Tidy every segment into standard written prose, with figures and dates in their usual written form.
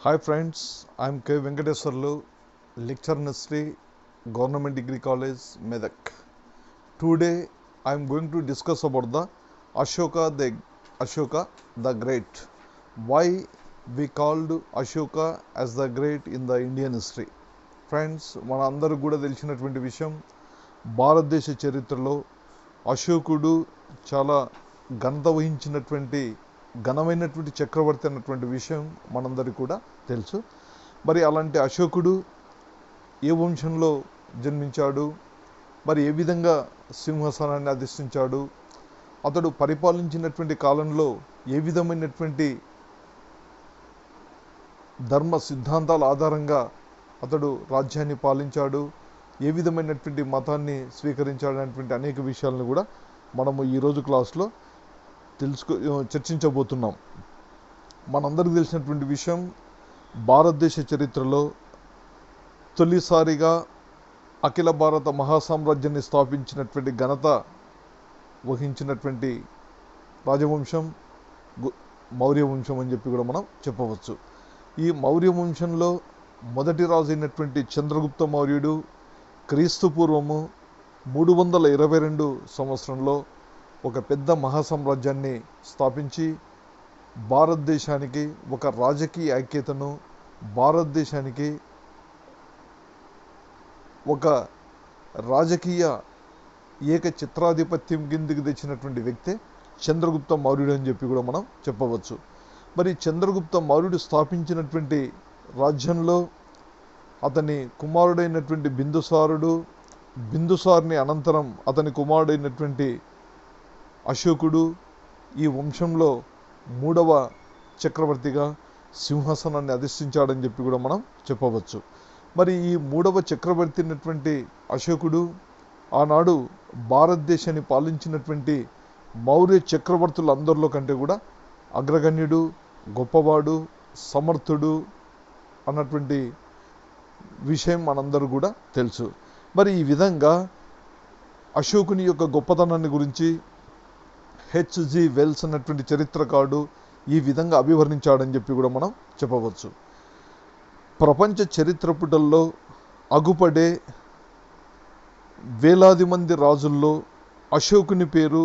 Hi friends, I am K. Venkateswarlu, lecturer in history, Government Degree College, Medak. Today I am going to discuss about the Ashoka the Great. Why we called Ashoka as the Great in the Indian history. Friends, మన అందరూ కూడా తెలిసినటువంటి విషయం, భారతదేశ చరిత్రలో అశోకుడు చాలా ఘనత వహించినటువంటి ఘనమైనటువంటి చక్రవర్తి అన్నటువంటి విషయం మనందరికీ కూడా తెలుసు. మరి అలాంటి అశోకుడు ఏ వంశంలో జన్మించాడు, మరి ఏ విధంగా సింహాసనాన్ని అధిష్ఠించాడు, అతడు పరిపాలించినటువంటి కాలంలో ఏ విధమైనటువంటి ధర్మ సిద్ధాంతాల ఆధారంగా అతడు రాజ్యాన్ని పాలించాడు, ఏ విధమైనటువంటి మతాన్ని స్వీకరించాడు అనేటువంటి అనేక విషయాలను కూడా మనము ఈరోజు క్లాస్లో చర్చించబోతున్నాం. మనందరికీ తెలిసినటువంటి విషయం, భారతదేశ చరిత్రలో తొలిసారిగా అఖిల భారత మహాసామ్రాజ్యాన్ని స్థాపించినటువంటి ఘనత వహించినటువంటి రాజవంశం మౌర్య వంశం అని చెప్పి కూడా మనం చెప్పవచ్చు. ఈ మౌర్య వంశంలో మొదటి రాజు అయినటువంటి చంద్రగుప్త మౌర్యుడు క్రీస్తు పూర్వము 322 సంవత్సరంలో ఒక పెద్ద మహాసామ్రాజ్యాన్ని స్థాపించి భారతదేశానికి ఒక రాజకీయ ఐక్యతను, భారతదేశానికి ఒక రాజకీయ ఏక చిత్రాధిపత్యం కిందికి తెచ్చినటువంటి వ్యక్తే చంద్రగుప్త మౌర్యుడు అని చెప్పి కూడా మనం చెప్పవచ్చు. మరి చంద్రగుప్త మౌర్యుడు స్థాపించినటువంటి రాజ్యంలో అతని కుమారుడైనటువంటి బిందుసారుని అనంతరం అతని కుమారుడైనటువంటి అశోకుడు ఈ వంశంలో 3వ చక్రవర్తిగా సింహాసనాన్ని అధిష్ఠించాడని చెప్పి కూడా మనం చెప్పవచ్చు. మరి ఈ 3వ చక్రవర్తి అయినటువంటి అశోకుడు ఆనాడు భారతదేశాన్ని పాలించినటువంటి మౌర్య చక్రవర్తులందరిలో కంటే కూడా అగ్రగణ్యుడు, గొప్పవాడు, సమర్థుడు అన్నటువంటి విషయం మనందరూ కూడా తెలుసు. మరి ఈ విధంగా అశోకుని యొక్క గొప్పతనాన్ని గురించి హెచ్జి వెల్స్ అన్నటువంటి చరిత్రకారుడు ఈ విధంగా అభివర్ణించాడని చెప్పి కూడా మనం చెప్పవచ్చు. ప్రపంచ చరిత్ర పుటల్లో అగుపడే వేలాది మంది రాజుల్లో అశోకుని పేరు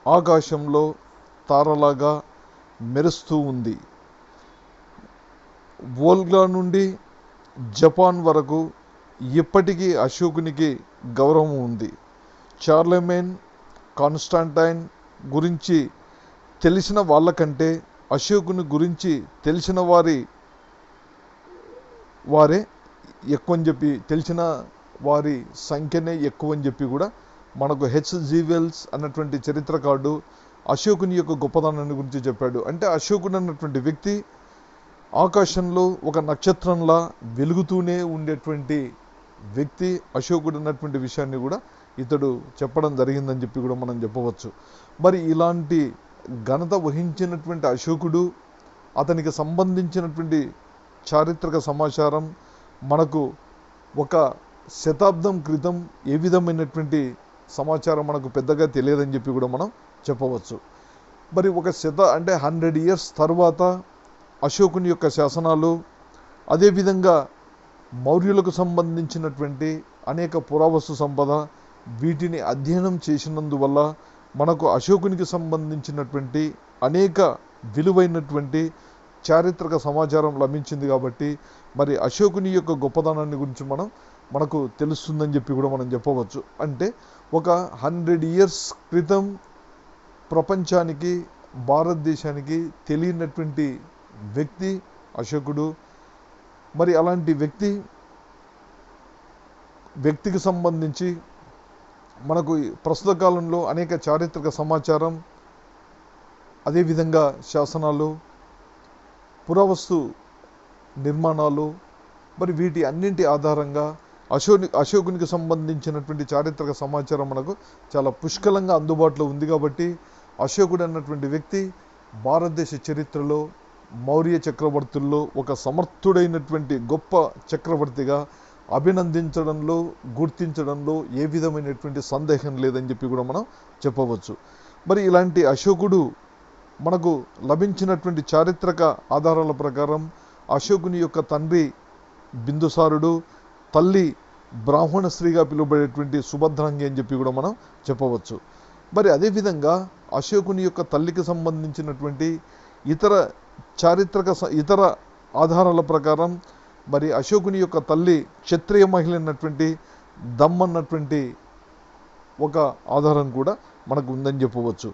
ఆకాశంలో తారలాగా మెరుస్తూ ఉంది. వోల్గా నుండి జపాన్ వరకు ఇప్పటికీ అశోకునికి గౌరవం ఉంది. చార్లెమేన్, కాన్స్టాంటైన్ గురించి తెలిసిన వాళ్ళకంటే అశోకుని గురించి తెలిసిన వారే ఎక్కువ అని చెప్పి, తెలిసిన వారి సంఖ్యనే ఎక్కువ అని చెప్పి కూడా మనకు హెచ్జి వెల్స్ అన్నటువంటి చరిత్రకారుడు అశోకుని యొక్క గొప్పదనాన్ని గురించి చెప్పాడు. అంటే అశోకుడు అన్నటువంటి వ్యక్తి ఆకాశంలో ఒక నక్షత్రంలా వెలుగుతూనే ఉండేటువంటి వ్యక్తి అశోకుడు అన్నటువంటి విషయాన్ని కూడా ఇతడు చెప్పడం జరిగిందని చెప్పి కూడా మనం చెప్పవచ్చు. మరి ఇలాంటి ఘనత వహించినటువంటి అశోకుడు, అతనికి సంబంధించినటువంటి చారిత్రక సమాచారం మనకు ఒక శతాబ్దం క్రితం ఏ విధమైనటువంటి సమాచారం మనకు పెద్దగా తెలియదని చెప్పి కూడా మనం చెప్పవచ్చు. మరి ఒక 100 years తర్వాత అశోకుని యొక్క శాసనాలు, అదేవిధంగా మౌర్యులకు సంబంధించినటువంటి అనేక పురావస్తు సంపద, వీటిని అధ్యయనం చేసినందువల్ల మనకు అశోకునికి సంబంధించినటువంటి అనేక విలువైనటువంటి చారిత్రక సమాచారం లభించింది. కాబట్టి మరి అశోకుని యొక్క గొప్పదనాన్ని గురించి మనకు తెలుస్తుందని చెప్పి కూడా మనం చెప్పవచ్చు. అంటే ఒక 100 years క్రితం ప్రపంచానికి, భారతదేశానికి తెలియనటువంటి వ్యక్తి అశోకుడు. మరి అలాంటి వ్యక్తికి సంబంధించి మనకు ప్రస్తుత కాలంలో అనేక చారిత్రక సమాచారం, అదేవిధంగా శాసనాలు, పురావస్తు నిర్మాణాలు, మరి వీటి అన్నింటి ఆధారంగా అశోకునికి సంబంధించినటువంటి చారిత్రక సమాచారం మనకు చాలా పుష్కలంగా అందుబాటులో ఉంది. కాబట్టి అశోకుడు అన్నటువంటి వ్యక్తి భారతదేశ చరిత్రలో మౌర్య చక్రవర్తుల్లో ఒక సమర్థుడైనటువంటి గొప్ప చక్రవర్తిగా అభినందించడంలో, గుర్తించడంలో ఏ విధమైనటువంటి సందేహం లేదని చెప్పి కూడా మనం చెప్పవచ్చు. మరి ఇలాంటి అశోకుడు మనకు లభించినటువంటి చారిత్రక ఆధారాల ప్రకారం అశోకుని యొక్క తండ్రి బిందుసారుడు, తల్లి బ్రాహ్మణ స్త్రీగా పిలువబడేటువంటి సుభద్రాంగి అని చెప్పి కూడా మనం చెప్పవచ్చు. మరి అదేవిధంగా అశోకుని యొక్క తల్లికి సంబంధించినటువంటి ఇతర ఆధారాల ప్రకారం మరి అశోకుని యొక్క తల్లి క్షత్రియ మహిళ అన్నటువంటి దమ్మన్నటువంటి ఒక ఆధారం కూడా మనకు ఉందని చెప్పవచ్చు.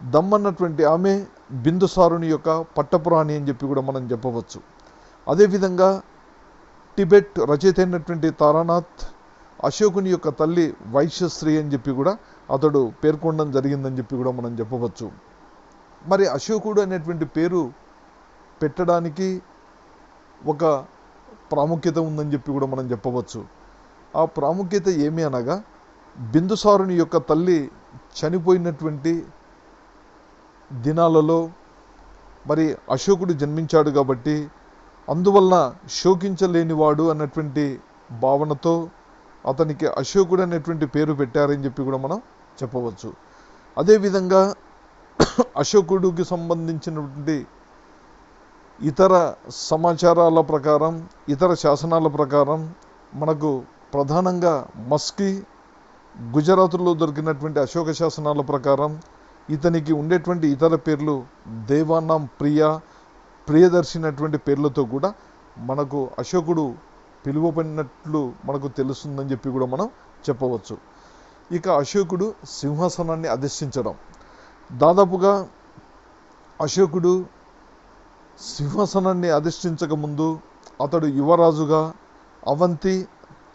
దమ్మన్నటువంటి ఆమె బిందుసారుని యొక్క పట్టపురాణి అని చెప్పి కూడా మనం చెప్పవచ్చు. అదేవిధంగా టిబెట్ రచయిత అయినటువంటి తారానాథ్ అశోకుని యొక్క తల్లి వైశ్యశ్రీ అని చెప్పి కూడా అతడు పేర్కొనడం జరిగిందని చెప్పి కూడా మనం చెప్పవచ్చు. మరి అశోకుడు అనేటువంటి పేరు పెట్టడానికి ఒక ప్రాముఖ్యత ఉందని చెప్పి కూడా మనం చెప్పవచ్చు. ఆ ప్రాముఖ్యత ఏమి అనగా బిందుసారుని యొక్క తల్లి చనిపోయినటువంటి దినాలలో మరి అశోకుడు జన్మించాడు కాబట్టి అందువలన శోకించలేనివాడు అన్నటువంటి భావనతో అతనికి అశోకుడు అనేటువంటి పేరు పెట్టారని చెప్పి కూడా మనం చెప్పవచ్చు. అదేవిధంగా అశోకుడికి సంబంధించినటువంటి ఇతర సమాచారాల ప్రకారం, ఇతర శాసనాల ప్రకారం మనకు ప్రధానంగా మస్కి, గుజరాత్లో దొరికినటువంటి అశోక శాసనాల ప్రకారం ఇతనికి ఉండేటువంటి ఇతర పేర్లు దేవానాం ప్రియదర్శినటువంటి పేర్లతో కూడా మనకు అశోకుడు పిలువబడినట్లు మనకు తెలుస్తుందని చెప్పి కూడా మనం చెప్పవచ్చు. ఇక అశోకుడు సింహాసనాన్ని అధిష్ఠించడం, దాదాపుగా అశోకుడు సింహాసనాన్ని అధిష్ఠించక ముందు అతడు యువరాజుగా అవంతి,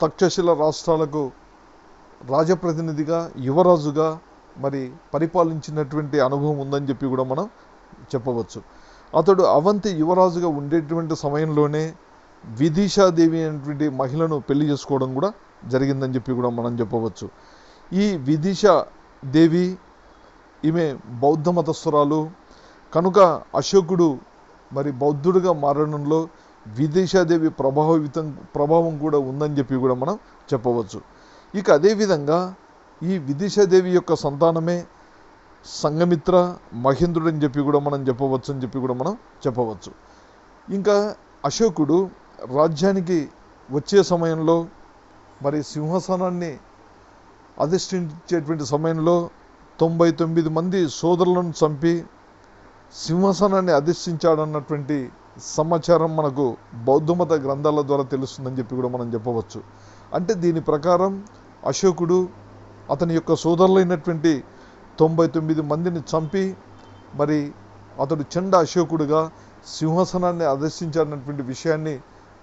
తక్షశిల రాష్ట్రాలకు రాజప్రతినిధిగా యువరాజుగా మరి పరిపాలించినటువంటి అనుభవం ఉందని చెప్పి కూడా మనం చెప్పవచ్చు. అతడు అవంతి యువరాజుగా ఉండేటువంటి సమయంలోనే విదిశాదేవి అనేటువంటి మహిళను పెళ్లి చేసుకోవడం కూడా జరిగిందని చెప్పి కూడా మనం చెప్పవచ్చు. ఈ విదిశాదేవి ఈమె బౌద్ధ మతస్థురాలు కనుక అశోకుడు మరి బౌద్ధుడిగా మారడంలో విదిశాదేవి ప్రభావం కూడా ఉందని చెప్పి కూడా మనం చెప్పవచ్చు. ఇక అదేవిధంగా ఈ విదిశాదేవి యొక్క సంతానమే సంఘమిత్ర, మహేంద్రుడు అని చెప్పి కూడా మనం చెప్పవచ్చు అని చెప్పి కూడా మనం చెప్పవచ్చు. ఇంకా అశోకుడు రాజ్యానికి వచ్చే సమయంలో మరి సింహాసనాన్ని అధిష్ఠించేటువంటి సమయంలో 99 మంది సోదరులను చంపి సింహాసనాన్ని అధిష్ఠించాడన్నటువంటి సమాచారం మనకు బౌద్ధమత గ్రంథాల ద్వారా తెలుస్తుందని చెప్పి కూడా మనం చెప్పవచ్చు. అంటే దీని ప్రకారం అశోకుడు అతని యొక్క సోదరులైనటువంటి 99 మందిని చంపి మరి అతడు చండ అశోకుడుగా సింహాసనాన్ని అధిష్ఠించాడన్నటువంటి విషయాన్ని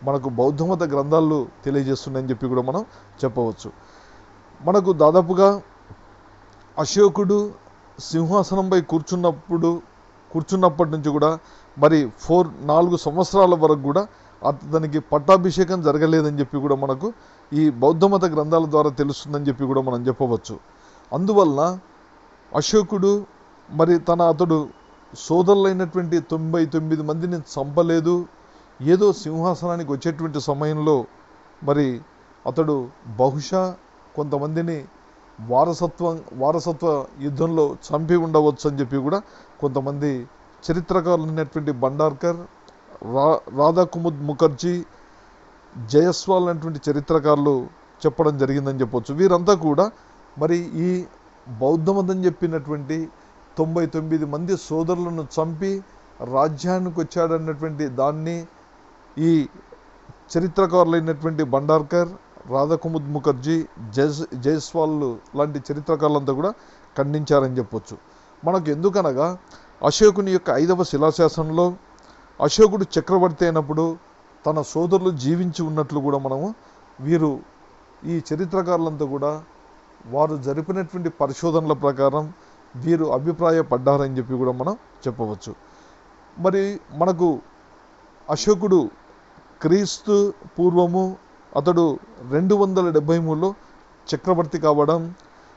మనకు బౌద్ధమత గ్రంథాలు తెలియజేస్తున్నాయని చెప్పి కూడా మనం చెప్పవచ్చు. మనకు దాదాపుగా అశోకుడు సింహాసనంపై కూర్చున్నప్పటి నుంచి కూడా మరి 4 సంవత్సరాల వరకు కూడా అతనికి పట్టాభిషేకం జరగలేదని చెప్పి కూడా మనకు ఈ బౌద్ధమత గ్రంథాల ద్వారా తెలుస్తుందని చెప్పి కూడా మనం చెప్పవచ్చు. అందువలన అశోకుడు మరి అతడు సోదరులైనటువంటి 99 మందిని చంపలేదు. ఏదో సింహాసనానికి వచ్చేటువంటి సమయంలో మరి అతడు బహుశా కొంతమందిని వారసత్వ యుద్ధంలో చంపి ఉండవచ్చు అని చెప్పి కూడా కొంతమంది చరిత్రకారులైనటువంటి భండార్కర్, రాధా కుముద్ ముఖర్జీ, జయస్వాల్ అనేటువంటి చరిత్రకారులు చెప్పడం జరిగిందని చెప్పవచ్చు. వీరంతా కూడా మరి ఈ బౌద్ధమతం చెప్పినటువంటి 99 మంది సోదరులను చంపి రాజ్యానికి వచ్చాడన్నటువంటి దాన్ని ఈ చరిత్రకారులైనటువంటి భండార్కర్, రాధా కుముద్ ముఖర్జీ, జైస్వాల్ లాంటి చరిత్రకారులంతా కూడా ఖండించారని చెప్పొచ్చు. మనకు ఎందుకనగా అశోకుని యొక్క 5వ శిలాశాసనంలో అశోకుడు చక్రవర్తి అయినప్పుడు తన సోదరులు జీవించి ఉన్నట్లు కూడా వీరు ఈ చరిత్రకారులంతా కూడా వారు జరిపినటువంటి పరిశోధనల ప్రకారం వీరు అభిప్రాయపడ్డారని చెప్పి కూడా మనం చెప్పవచ్చు. మరి మనకు అశోకుడు క్రీస్తు పూర్వము అతడు 273లో చక్రవర్తి కావడం,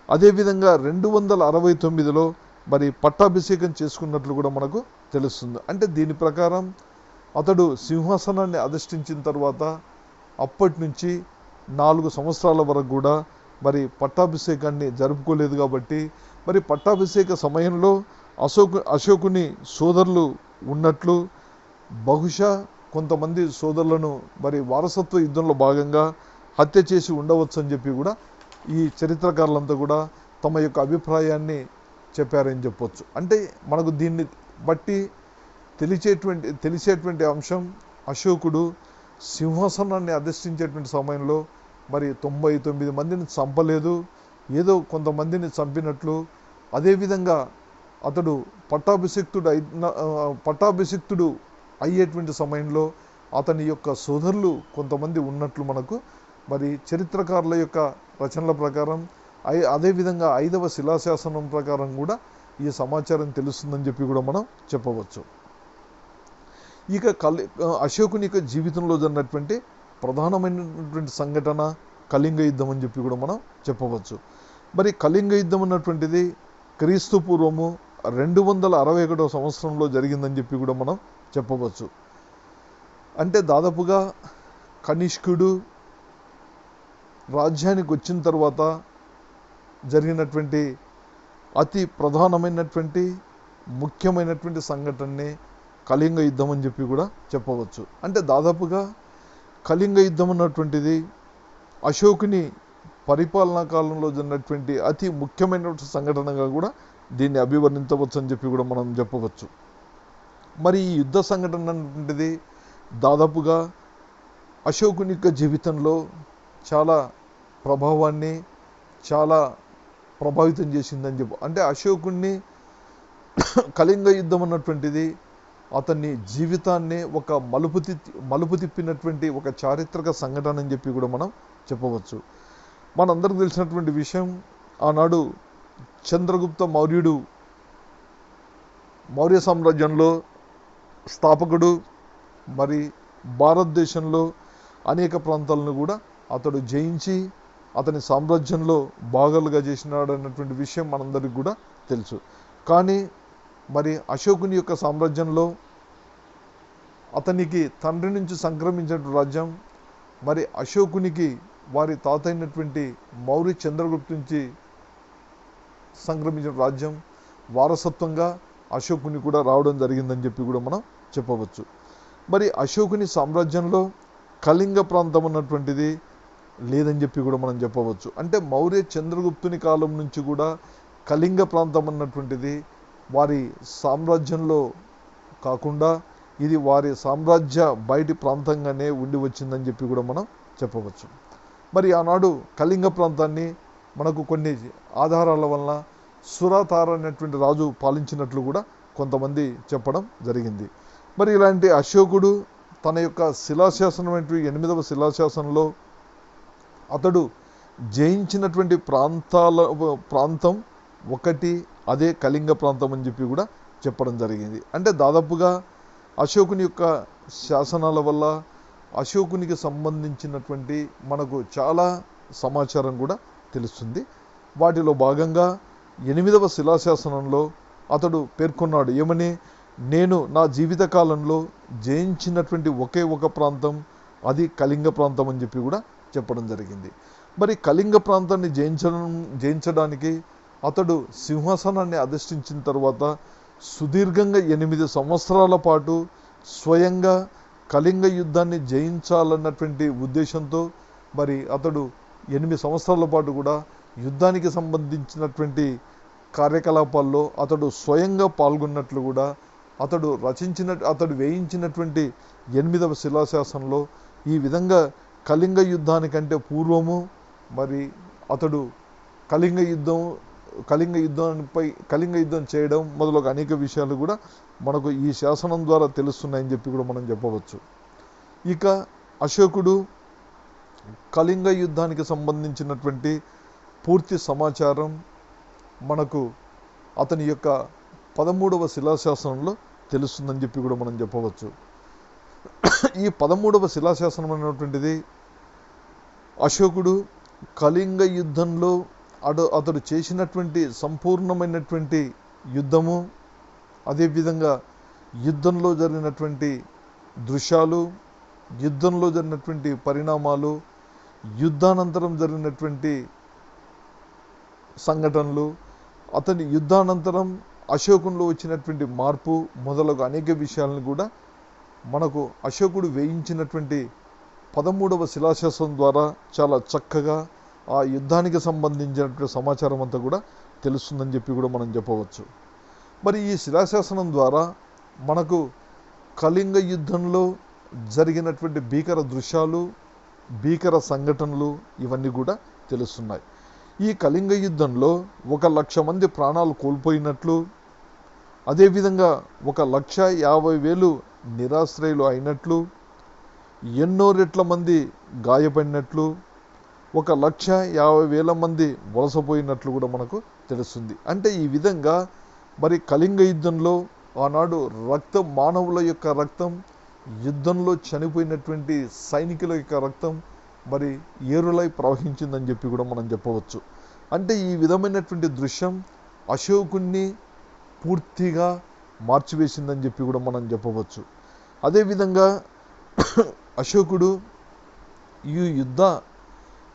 అదేవిధంగా 269లో మరి పట్టాభిషేకం చేసుకున్నట్లు కూడా మనకు తెలుస్తుంది. అంటే దీని ప్రకారం అతడు సింహాసనాన్ని అధిష్ఠించిన తర్వాత అప్పటి నుంచి 4 సంవత్సరాల వరకు కూడా మరి పట్టాభిషేకాన్ని జరుపుకోలేదు. కాబట్టి మరి పట్టాభిషేక సమయంలో అశోకుని సోదరులు ఉన్నట్లు బహుశా కొంతమంది సోదరులను మరి వారసత్వ యుద్ధంలో భాగంగా హత్య చేసి ఉండవచ్చు అని చెప్పి కూడా ఈ చరిత్రకారులంతా కూడా తమ యొక్క అభిప్రాయాన్ని చెప్పారని చెప్పొచ్చు. అంటే మనకు దీన్ని బట్టి తెలిసేటువంటి అంశం, అశోకుడు సింహాసనాన్ని అధిష్ఠించేటువంటి సమయంలో మరి 99 మందిని చంపలేదు, ఏదో కొంతమందిని చంపినట్లు. అదేవిధంగా అతడు పట్టాభిషిక్తుడు అయ్యేటువంటి సమయంలో అతని యొక్క సోదరులు కొంతమంది ఉన్నట్లు మనకు మరి చరిత్రకారుల యొక్క రచనల ప్రకారం, అదేవిధంగా 5వ శిలాశాసనం ప్రకారం కూడా ఈ సమాచారం తెలుస్తుందని చెప్పి కూడా మనం చెప్పవచ్చు. ఇక అశోకుని యొక్క జీవితంలో జరిగినటువంటి ప్రధానమైనటువంటి సంఘటన కళింగ యుద్ధం అని చెప్పి కూడా మనం చెప్పవచ్చు. మరి కళింగ యుద్ధం అన్నటువంటిది క్రీస్తు పూర్వము 261వ సంవత్సరంలో జరిగిందని చెప్పి కూడా మనం చెప్పవచ్చు. అంటే దాదాపుగా కనిష్కుడు రాజ్యానికి వచ్చిన తర్వాత జరిగినటువంటి అతి ప్రధానమైనటువంటి ముఖ్యమైనటువంటి సంఘటనని కళింగ యుద్ధం అని చెప్పి కూడా చెప్పవచ్చు. అంటే దాదాపుగా కళింగ యుద్ధం అన్నటువంటిది అశోకుని పరిపాలనా కాలంలో జరిగినటువంటి అతి ముఖ్యమైనటువంటి సంఘటనగా కూడా దీన్ని అభివర్ణించవచ్చు అని చెప్పి కూడా మనం చెప్పవచ్చు. మరి ఈ యుద్ధ సంఘటన అనేటువంటిది దాదాపుగా అశోకుని యొక్క జీవితంలో చాలా ప్రభావాన్ని, చాలా ప్రభావితం చేసిందని చెప్పు. అంటే అశోకుణ్ణి కళింగ యుద్ధం అన్నటువంటిది అతన్ని జీవితాన్ని ఒక మలుపు తిప్పినటువంటి ఒక చారిత్రక సంఘటన అని చెప్పి కూడా మనం చెప్పవచ్చు. మనందరికీ తెలిసినటువంటి విషయం, ఆనాడు చంద్రగుప్త మౌర్యుడు మౌర్య సామ్రాజ్యంలో స్థాపకుడు. మరి భారతదేశంలో అనేక ప్రాంతాలను కూడా అతడు జయించి అతని సామ్రాజ్యంలో భాగాలుగా చేసినాడు అన్నటువంటి విషయం మనందరికీ కూడా తెలుసు. కానీ మరి అశోకుని యొక్క సామ్రాజ్యంలో అతనికి తండ్రి నుంచి సంక్రమించిన రాజ్యం, మరి అశోకునికి వారి తాత అయినటువంటి మౌర్య చంద్రగుప్తు నుంచి సంక్రమించిన రాజ్యం వారసత్వంగా అశోకుని కూడా రావడం జరిగిందని చెప్పి కూడా మనం చెప్పవచ్చు. మరి అశోకుని సామ్రాజ్యంలో కళింగ ప్రాంతం అన్నటువంటిది లేదని చెప్పి కూడా మనం చెప్పవచ్చు. అంటే మౌర్య చంద్రగుప్తుని కాలం నుంచి కూడా కళింగ ప్రాంతం అన్నటువంటిది వారి సామ్రాజ్యంలో కాకుండా ఇది వారి సామ్రాజ్య బయటి ప్రాంతంగానే ఉండి వచ్చిందని చెప్పి కూడా మనం చెప్పవచ్చు. మరి ఆనాడు కళింగ ప్రాంతాన్ని మనకు కొన్ని ఆధారాల వలన సురాతార అనేటువంటి రాజు పాలించినట్లు కూడా కొంతమంది చెప్పడం జరిగింది. మరి ఇలాంటి అశోకుడు తన యొక్క శిలాశాసనం 8వ శిలాశాసనంలో అతడు జయించినటువంటి ప్రాంతం ఒకటి, అదే కళింగ ప్రాంతం అని చెప్పి కూడా చెప్పడం జరిగింది. అంటే దాదాపుగా అశోకుని యొక్క శాసనాల వల్ల అశోకునికి సంబంధించినటువంటి మనకు చాలా సమాచారం కూడా తెలుస్తుంది. వాటిలో భాగంగా 8వ శిలాశాసనంలో అతడు పేర్కొన్నాడు ఏమని, నేను నా జీవిత కాలంలో జయించినటువంటి ఒకే ఒక ప్రాంతం, అది కళింగ ప్రాంతం అని చెప్పి కూడా చెప్పడం జరిగింది. మరి కళింగ ప్రాంతాన్ని జయించడానికి అతడు సింహాసనాన్ని అధిష్ఠించిన తర్వాత సుదీర్ఘంగా 8 సంవత్సరాల పాటు స్వయంగా కళింగ యుద్ధాన్ని జయించాలన్నటువంటి ఉద్దేశంతో మరి అతడు 8 సంవత్సరాల పాటు కూడా యుద్ధానికి సంబంధించినటువంటి కార్యకలాపాల్లో అతడు స్వయంగా పాల్గొన్నట్లు కూడా అతడు వేయించినటువంటి 8వ శిలాశాసనంలో ఈ విధంగా కళింగ యుద్ధానికంటే పూర్వము మరి అతడు కళింగ యుద్ధం చేయడం మొదలగు అనేక విషయాలు కూడా మనకు ఈ శాసనం ద్వారా తెలుస్తున్నాయని చెప్పి కూడా మనం చెప్పవచ్చు. ఇక అశోకుడు కళింగ యుద్ధానికి సంబంధించినటువంటి పూర్తి సమాచారం మనకు అతని యొక్క 13వ శిలాశాసనంలో తెలుస్తుందని చెప్పి కూడా మనం చెప్పవచ్చు. ఈ 13వ శిలాశాసనం అనేటువంటిది అశోకుడు కళింగ యుద్ధంలో అతడు చేసినటువంటి సంపూర్ణమైనటువంటి యుద్ధము, అదేవిధంగా యుద్ధంలో జరిగినటువంటి దృశ్యాలు, యుద్ధంలో జరిగినటువంటి పరిణామాలు, యుద్ధానంతరం జరిగినటువంటి సంఘటనలు, అతని యుద్ధానంతరం అశోకంలో వచ్చినటువంటి మార్పు మొదలగు అనేక విషయాలను కూడా మనకు అశోకుడు వేయించినటువంటి 13వ శిలాశాసనం ద్వారా చాలా చక్కగా ఆ యుద్ధానికి సంబంధించినటువంటి సమాచారం అంతా కూడా తెలుస్తుందని చెప్పి కూడా మనం చెప్పవచ్చు. మరి ఈ శిలాశాసనం ద్వారా మనకు కళింగ యుద్ధంలో జరిగినటువంటి భీకర దృశ్యాలు, భీకర సంఘటనలు ఇవన్నీ కూడా తెలుస్తున్నాయి. ఈ కళింగ యుద్ధంలో 1,00,000 మంది ప్రాణాలు కోల్పోయినట్లు, అదేవిధంగా 1,50,000 నిరాశ్రయులు అయినట్లు, ఎన్నో రెట్ల మంది గాయపడినట్లు, 1,50,000 మంది వలసపోయినట్లు కూడా మనకు తెలుస్తుంది. అంటే ఈ విధంగా మరి కళింగ యుద్ధంలో ఆనాడు మానవుల యొక్క రక్తం, యుద్ధంలో చనిపోయినటువంటి సైనికుల యొక్క రక్తం మరి ఏరులై ప్రవహించిందని చెప్పి కూడా మనం చెప్పవచ్చు. అంటే ఈ విధమైనటువంటి దృశ్యం అశోకుణ్ణి పూర్తిగా మార్చివేసిందని చెప్పి కూడా మనం చెప్పవచ్చు. అదేవిధంగా అశోకుడు ఈ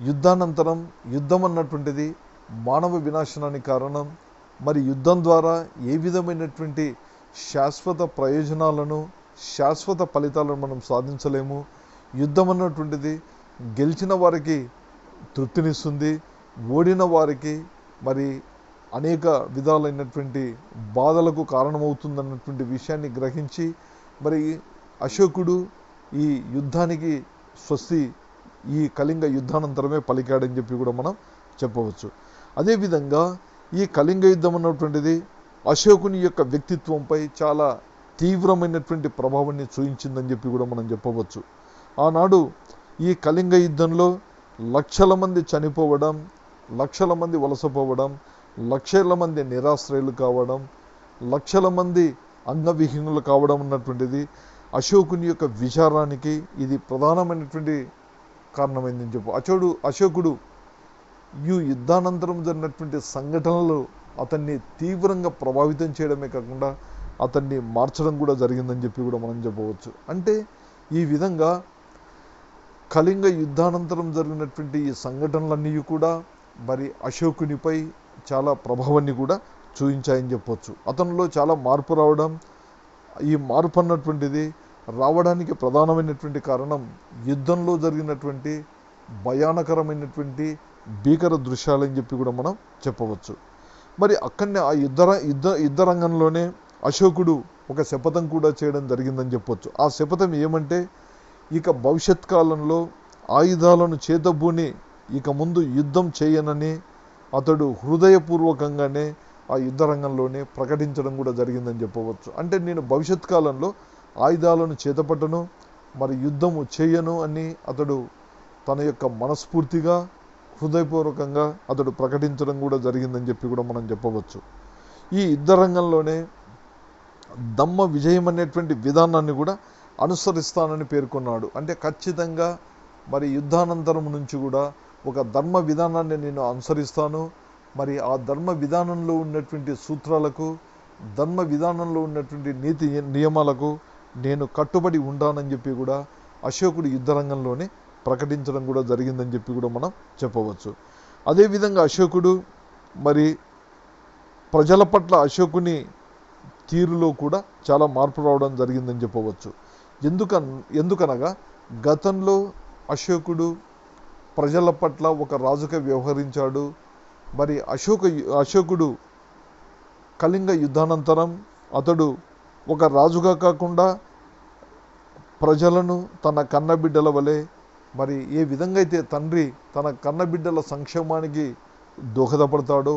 యుద్ధానంతరం యుద్ధం అన్నటువంటిది మానవ వినాశనానికి కారణం. మరి యుద్ధం ద్వారా ఏ విధమైనటువంటి శాశ్వత ప్రయోజనాలను, శాశ్వత ఫలితాలను మనం సాధించలేము. యుద్ధం అన్నటువంటిది గెలిచిన వారికి తృప్తినిస్తుంది, ఓడిన వారికి మరి అనేక విధాలైనటువంటి బాధలకు కారణమవుతుందన్నటువంటి విషయాన్ని గ్రహించి మరి అశోకుడు ఈ యుద్ధానికి స్వస్తి ఈ కళింగ యుద్ధానంతరమే పలికాడని చెప్పి కూడా మనం చెప్పవచ్చు. అదేవిధంగా ఈ కళింగ యుద్ధం అన్నటువంటిది అశోకుని యొక్క వ్యక్తిత్వంపై చాలా తీవ్రమైనటువంటి ప్రభావాన్ని చూయించిందని చెప్పి కూడా మనం చెప్పవచ్చు. ఆనాడు ఈ కళింగ యుద్ధంలో 1,00,000 మంది చనిపోవడం, 1,00,000 మంది వలసపోవడం, 1,00,000 మంది నిరాశ్రయులు కావడం, 1,00,000 మంది అంగవిహీనులు కావడం అన్నటువంటిది అశోకుని యొక్క విచారానికి ఇది ప్రధానమైనటువంటి కారణమైందని అశోకుడు ఈ యుద్ధానంతరం జరిగినటువంటి సంఘటనలు అతన్ని తీవ్రంగా ప్రభావితం చేయడమే కాకుండా అతన్ని మార్చడం కూడా జరిగిందని చెప్పి కూడా మనం చెప్పవచ్చు. అంటే ఈ విధంగా కళింగ యుద్ధానంతరం జరిగినటువంటి ఈ సంఘటనలన్నీ కూడా మరి అశోకునిపై చాలా ప్రభావాన్ని కూడా చూపించాయని చెప్పవచ్చు. అతనిలో చాలా మార్పు రావడం, ఈ మార్పు అన్నటువంటిది రావడానికి ప్రధానమైనటువంటి కారణం యుద్ధంలో జరిగినటువంటి భయానకరమైనటువంటి భీకర దృశ్యాలని చెప్పి కూడా మనం చెప్పవచ్చు. మరి అక్కడనే ఆ యుద్ధ రంగంలోనే అశోకుడు ఒక శపథం కూడా చేయడం జరిగిందని చెప్పవచ్చు. ఆ శపథం ఏమంటే, ఇక భవిష్యత్ కాలంలో ఆయుధాలను చేతబూని ఇక ముందు యుద్ధం చేయనని అతడు హృదయపూర్వకంగానే ఆ యుద్ధ రంగంలోనే ప్రకటించడం కూడా జరిగిందని చెప్పవచ్చు. అంటే నేను భవిష్యత్ కాలంలో ఆయుధాలను చేతపట్టను, మరి యుద్ధము చేయను అని అతడు తన యొక్క మనస్ఫూర్తిగా హృదయపూర్వకంగా అతడు ప్రకటించడం కూడా జరిగిందని చెప్పి కూడా మనం చెప్పవచ్చు. ఈ యుద్ధ రంగంలోనే దమ్మ విజయం అనేటువంటి విధానాన్ని కూడా అనుసరిస్తానని పేర్కొన్నాడు. అంటే ఖచ్చితంగా మరి యుద్ధానంతరం నుంచి కూడా ఒక ధర్మ విధానాన్ని నేను అనుసరిస్తాను, మరి ఆ ధర్మ విధానంలో ఉన్నటువంటి సూత్రాలకు, ధర్మ విధానంలో ఉన్నటువంటి నీతి నియమాలకు నేను కట్టుబడి ఉంటానని చెప్పి కూడా అశోకుడు యుద్ధరంగంలోనే ప్రకటించడం కూడా జరిగిందని చెప్పి కూడా మనం చెప్పవచ్చు. అదేవిధంగా అశోకుడు మరి ప్రజల పట్ల అశోకుని తీరులో కూడా చాలా మార్పు రావడం జరిగిందని చెప్పవచ్చు. ఎందుకనగా గతంలో అశోకుడు ప్రజల పట్ల ఒక రాజుగా వ్యవహరించాడు. మరి అశోకుడు కళింగ యుద్ధానంతరం అతడు ఒక రాజుగా కాకుండా ప్రజలను తన కన్నబిడ్డల వలె, మరి ఏ విధంగా అయితే తండ్రి తన కన్నబిడ్డల సంక్షేమానికి దోహదపడతాడో,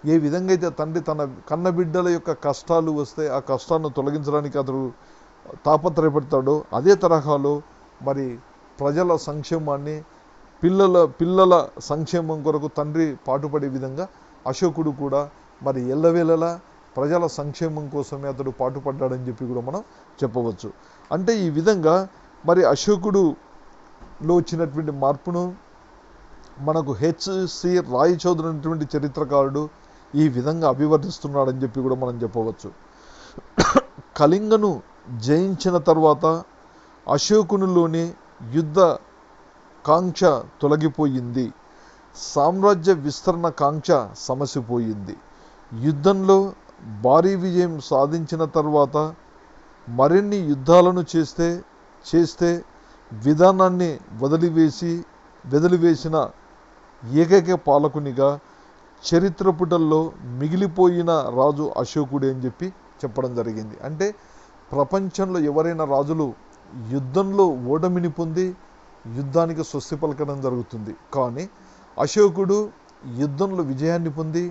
ఏ విధంగా అయితే తండ్రి తన కన్నబిడ్డల యొక్క కష్టాలు వస్తే ఆ కష్టాలను తొలగించడానికి అతడు తాపత్రయపడతాడో, అదే తరహాలో మరి ప్రజల సంక్షేమాన్ని, పిల్లల సంక్షేమం కొరకు తండ్రి పాటుపడే విధంగా అశోకుడు కూడా మరి ఎల్లవేళలా ప్రజల సంక్షేమం కోసమే అతడు పాటుపడ్డాడని చెప్పి కూడా మనం చెప్పవచ్చు. అంటే ఈ విధంగా మరి అశోకుడులో వచ్చినటువంటి మార్పును మనకు హెచ్.సి. రాయచౌదరి అనేటువంటి చరిత్రకారుడు ఈ విధంగా అభివర్ణిస్తున్నాడని చెప్పి కూడా మనం చెప్పవచ్చు. కళింగను జయించిన తర్వాత అశోకునిలోని యుద్ధ కాంక్ష తొలగిపోయింది, సామ్రాజ్య విస్తరణ కాంక్ష సమసిపోయింది. యుద్ధంలో భారీ విజయం సాధించిన తర్వాత మరిన్ని యుద్ధాలను చేస్తే విధానాన్ని వదిలివేసిన ఏకైక పాలకునిగా చరిత్ర పుటల్లో మిగిలిపోయిన రాజు అశోకుడే అని చెప్పడం జరిగింది. అంటే ప్రపంచంలో ఎవరైనా రాజులు యుద్ధంలో ఓటమిని పొంది యుద్ధానికి స్వస్తి పలకడం జరుగుతుంది. కానీ అశోకుడు యుద్ధంలో విజయాన్ని పొంది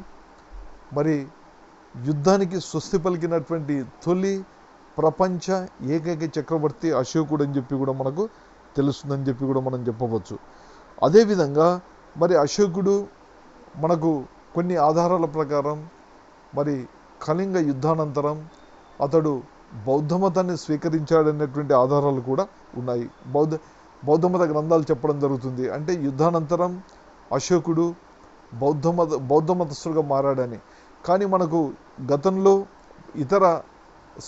మరి యుద్ధానికి స్వస్తి పలికినటువంటి తొలి ప్రపంచ ఏకైక చక్రవర్తి అశోకుడు అని కూడా మనకు తెలుస్తుందని కూడా మనం చెప్పవచ్చు. అదేవిధంగా మరి అశోకుడు మనకు కొన్ని ఆధారాల ప్రకారం మరి కళింగ యుద్ధానంతరం అతడు బౌద్ధ మతాన్ని స్వీకరించాడనేటువంటి ఆధారాలు కూడా ఉన్నాయి. బౌద్ధ మత గ్రంథాలు చెప్పడం జరుగుతుంది. అంటే యుద్ధానంతరం అశోకుడు బౌద్ధ మతస్థుడుగా మారాడని. కానీ మనకు గతంలో ఇతర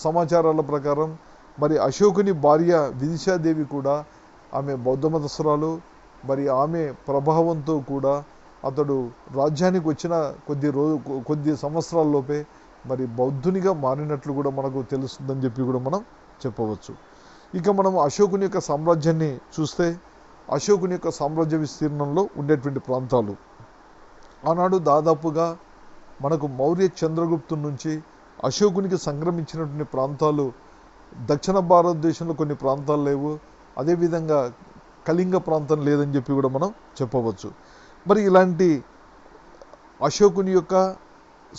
సమాచారాల ప్రకారం మరి అశోకుని భార్య విదిశాదేవి కూడా ఆమె బౌద్ధ మతస్థురాలు. మరి ఆమె ప్రభావంతో కూడా అతడు రాజ్యానికి వచ్చిన కొద్ది సంవత్సరాల్లోపే మరి బౌద్ధునిగా మారినట్లు కూడా మనకు తెలుస్తుందని కూడా మనం చెప్పవచ్చు. ఇక మనం అశోకుని యొక్క సామ్రాజ్యాన్ని చూస్తే అశోకుని యొక్క సామ్రాజ్య విస్తీర్ణంలో ఉండేటువంటి ప్రాంతాలు ఆనాడు దాదాపుగా మనకు మౌర్య చంద్రగుప్తు నుంచి అశోకునికి సంక్రమించినటువంటి ప్రాంతాలు దక్షిణ భారతదేశంలో కొన్ని ప్రాంతాలు లేవు. అదేవిధంగా కళింగ ప్రాంతం లేదని కూడా మనం చెప్పవచ్చు. మరి ఇలాంటి అశోకుని యొక్క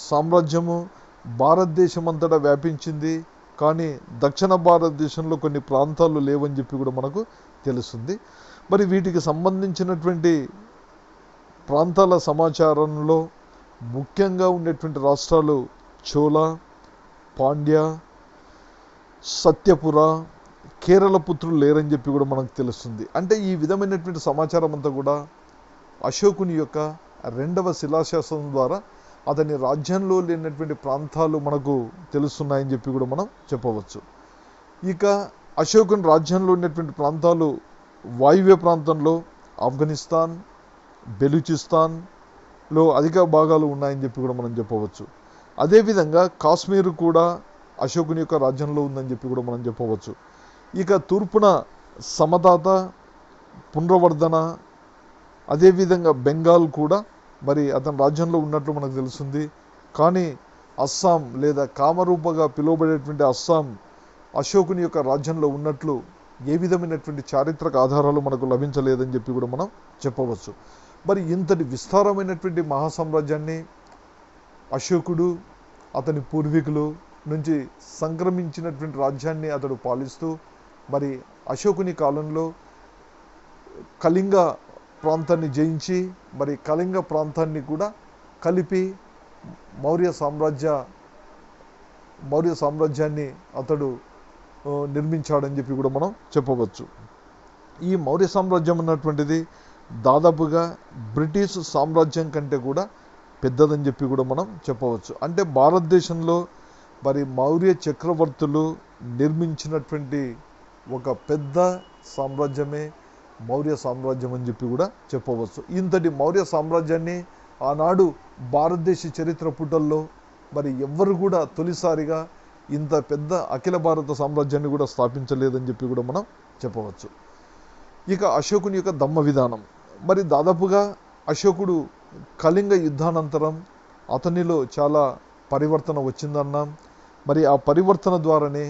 సామ్రాజ్యము భారతదేశం అంతటా వ్యాపించింది. కానీ దక్షిణ భారతదేశంలో కొన్ని ప్రాంతాలు లేవని కూడా మనకు తెలుస్తుంది. మరి వీటికి సంబంధించినటువంటి ప్రాంతాల సమాచారంలో ముఖ్యంగా ఉండేటువంటి రాష్ట్రాలు చోళ, పాండ్య, సత్యపుర, కేరళ పుత్రులు లేరని కూడా మనకు తెలుస్తుంది. అంటే ఈ విధమైనటువంటి సమాచారం అంతా కూడా అశోకుని యొక్క రెండవ శిలాశాసనం ద్వారా అతని రాజ్యంలో లేనటువంటి ప్రాంతాలు మనకు తెలుస్తున్నాయని కూడా మనం చెప్పవచ్చు. ఇక అశోకుని రాజ్యంలో ఉన్నటువంటి ప్రాంతాలు వాయువ్య ప్రాంతంలో ఆఫ్ఘనిస్తాన్, బెలూచిస్తాన్లో అధిక భాగాలు ఉన్నాయని కూడా మనం చెప్పవచ్చు. అదేవిధంగా కాశ్మీర్ కూడా అశోకుని యొక్క రాజ్యంలో ఉందని కూడా మనం చెప్పవచ్చు. ఇక తూర్పున సమతాత, పుండ్రవర్ధన, అదేవిధంగా బెంగాల్ కూడా మరి అతని రాజ్యంలో ఉన్నట్లు మనకు తెలుస్తుంది. కానీ అస్సాం లేదా కామరూపగా పిలువబడేటువంటి అస్సాం అశోకుని యొక్క రాజ్యంలో ఉన్నట్లు ఏ విధమైనటువంటి చారిత్రక ఆధారాలు మనకు లభించలేదని కూడా మనం చెప్పవచ్చు. మరి ఇంతటి విస్తారమైనటువంటి మహాసామ్రాజ్యాన్ని అశోకుడు అతని పూర్వీకులు నుంచి సంక్రమించినటువంటి రాజ్యాన్ని అతడు పాలిస్తూ మరి అశోకుని కాలంలో కళింగ ప్రాంతాన్ని జయించి మరి కళింగ ప్రాంతాన్ని కూడా కలిపి మౌర్య సామ్రాజ్యాన్ని అతడు నిర్మించాడని కూడా మనం చెప్పవచ్చు. ఈ మౌర్య సామ్రాజ్యం అన్నటువంటిది దాదాపుగా బ్రిటిష్ సామ్రాజ్యం కంటే కూడా పెద్దదని కూడా మనం చెప్పవచ్చు. అంటే భారతదేశంలో మరి మౌర్య చక్రవర్తులు నిర్మించినటువంటి ఒక పెద్ద సామ్రాజ్యమే మౌర్య సామ్రాజ్యం అని కూడా చెప్పవచ్చు. ఇంతటి మౌర్య సామ్రాజ్యాన్ని ఆనాడు భారతదేశ చరిత్ర పుటల్లో మరి ఎవ్వరు కూడా తొలిసారిగా ఇంత పెద్ద అఖిల భారత సామ్రాజ్యాన్ని కూడా స్థాపించలేదని కూడా మనం చెప్పవచ్చు. ఇక అశోకుని యొక్క దమ్మ విధానం మరి దాదాపుగా అశోకుడు కళింగ యుద్ధానంతరం అతనిలో చాలా పరివర్తన వచ్చిందన్నాం. మరి ఆ పరివర్తన ద్వారానే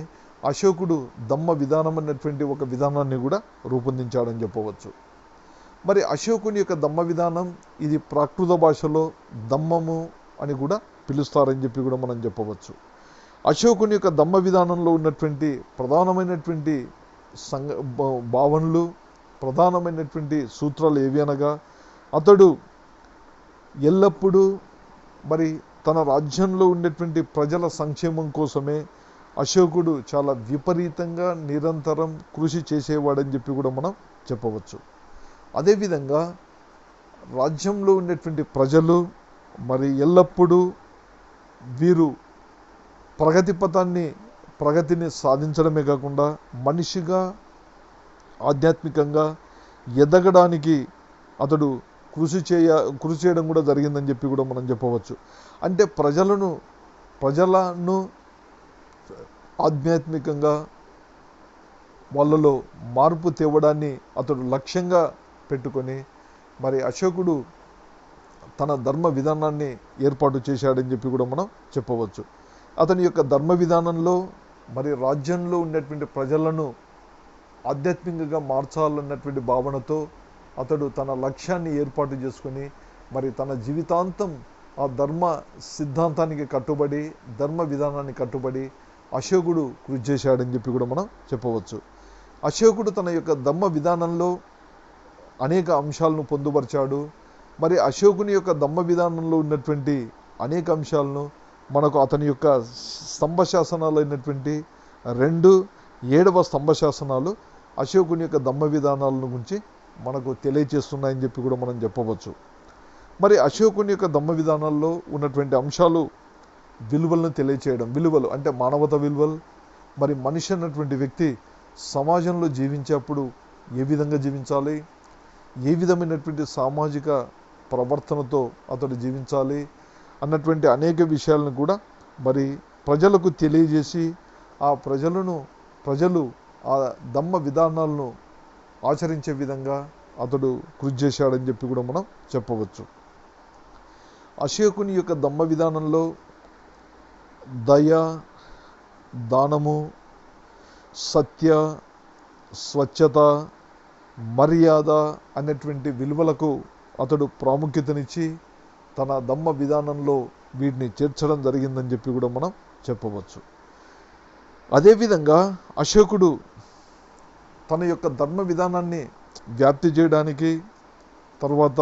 అశోకుడు దమ్మ విధానం అన్నటువంటి ఒక విధానాన్ని కూడా రూపొందించాడని చెప్పవచ్చు. మరి అశోకుని యొక్క దమ్మ విధానం ఇది ప్రాకృత భాషలో దమ్మము అని కూడా పిలుస్తారని కూడా మనం చెప్పవచ్చు. అశోకుని యొక్క దమ్మ విధానంలో ఉన్నటువంటి ప్రధానమైనటువంటి భావనలు, ప్రధానమైనటువంటి సూత్రాలు ఏవి అనగా అతడు ఎల్లప్పుడూ మరి తన రాజ్యంలో ఉండేటువంటి ప్రజల సంక్షేమం కోసమే అశోకుడు చాలా విపరీతంగా నిరంతరం కృషి చేసేవాడని కూడా మనం చెప్పవచ్చు. అదేవిధంగా రాజ్యంలో ఉండేటువంటి ప్రజలు మరి ఎల్లప్పుడూ వీరు ప్రగతిని సాధించడమే కాకుండా మనిషిగా ఆధ్యాత్మికంగా ఎదగడానికి అతడు కృషి చేయడం కూడా జరిగిందని కూడా మనం చెప్పవచ్చు. అంటే ప్రజలను ఆధ్యాత్మికంగా వాళ్ళలో మార్పు తేవడాన్ని అతడు లక్ష్యంగా పెట్టుకొని మరి అశోకుడు తన ధర్మ విధానాన్ని ఏర్పాటు చేశాడని చెప్పి కూడా మనం చెప్పవచ్చు. అతని యొక్క ధర్మ విధానంలో మరి రాజ్యంలో ఉన్నటువంటి ప్రజలను ఆధ్యాత్మికంగా మార్చాలన్నటువంటి భావనతో అతడు తన లక్ష్యాన్ని ఏర్పాటు చేసుకొని మరి తన జీవితాంతం ఆ ధర్మ సిద్ధాంతానికి కట్టుబడి ధర్మ విధానాన్ని కట్టుబడి అశోకుడు కృషి చేశాడని చెప్పి కూడా మనం చెప్పవచ్చు. అశోకుడు తన యొక్క ధర్మ విధానంలో అనేక అంశాలను పొందుపరిచాడు. మరి అశోకుని యొక్క ధర్మ విధానంలో ఉన్నటువంటి అనేక అంశాలను మనకు అతని యొక్క స్తంభ శాసనాలు అయినటువంటి 7వ స్తంభ శాసనాలు అశోకుని యొక్క ధర్మ విధానాలను గురించి మనకు తెలియచేస్తున్నాయని చెప్పి కూడా మనం చెప్పవచ్చు. మరి అశోకుని యొక్క ధర్మ విధానాల్లో ఉన్నటువంటి అంశాలు విలువలను తెలియచేయడం. విలువలు అంటే మానవత విలువలు. మరి మనిషి అన్నటువంటి వ్యక్తి సమాజంలో జీవించేప్పుడు ఏ విధంగా జీవించాలి, ఏ విధమైనటువంటి సామాజిక ప్రవర్తనతో అతడు జీవించాలి అన్నటువంటి అనేక విషయాలను కూడా మరి ప్రజలకు తెలియజేసి ఆ ప్రజలు ఆ ధమ్మ విధానాలను ఆచరించే విధంగా అతడు కృషి చేశాడని చెప్పి కూడా మనం చెప్పవచ్చు. అశోకుని యొక్క ధమ్మ విధానంలో దయ, దానము, సత్య, స్వచ్ఛత, మర్యాద అనేటువంటి విలువలకు అతడు ప్రాముఖ్యతనిచ్చి తన ధమ్మ విధానంలో వీటిని చేర్చడం జరిగిందని చెప్పి కూడా మనం చెప్పవచ్చు. అదేవిధంగా అశోకుడు తన యొక్క ధర్మ విధానాన్ని వ్యాప్తి చేయడానికి, తర్వాత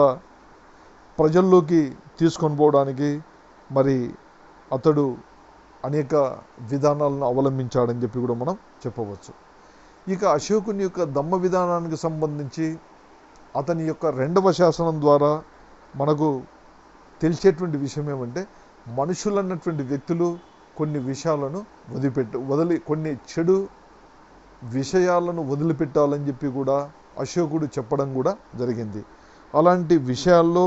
ప్రజల్లోకి తీసుకొని పోవడానికి మరి అతడు అనేక విధానాలను అవలంబించాడని చెప్పి కూడా మనం చెప్పవచ్చు. ఇక అశోకుని యొక్క ధమ్మ విధానానికి సంబంధించి అతని యొక్క 2వ శాసనం ద్వారా మనకు తెలిసేటువంటి విషయం ఏమంటే మనుషులన్నటువంటి వ్యక్తులు కొన్ని విషయాలను కొన్ని చెడు విషయాలను వదిలిపెట్టాలని చెప్పి కూడా అశోకుడు చెప్పడం కూడా జరిగింది. అలాంటి విషయాల్లో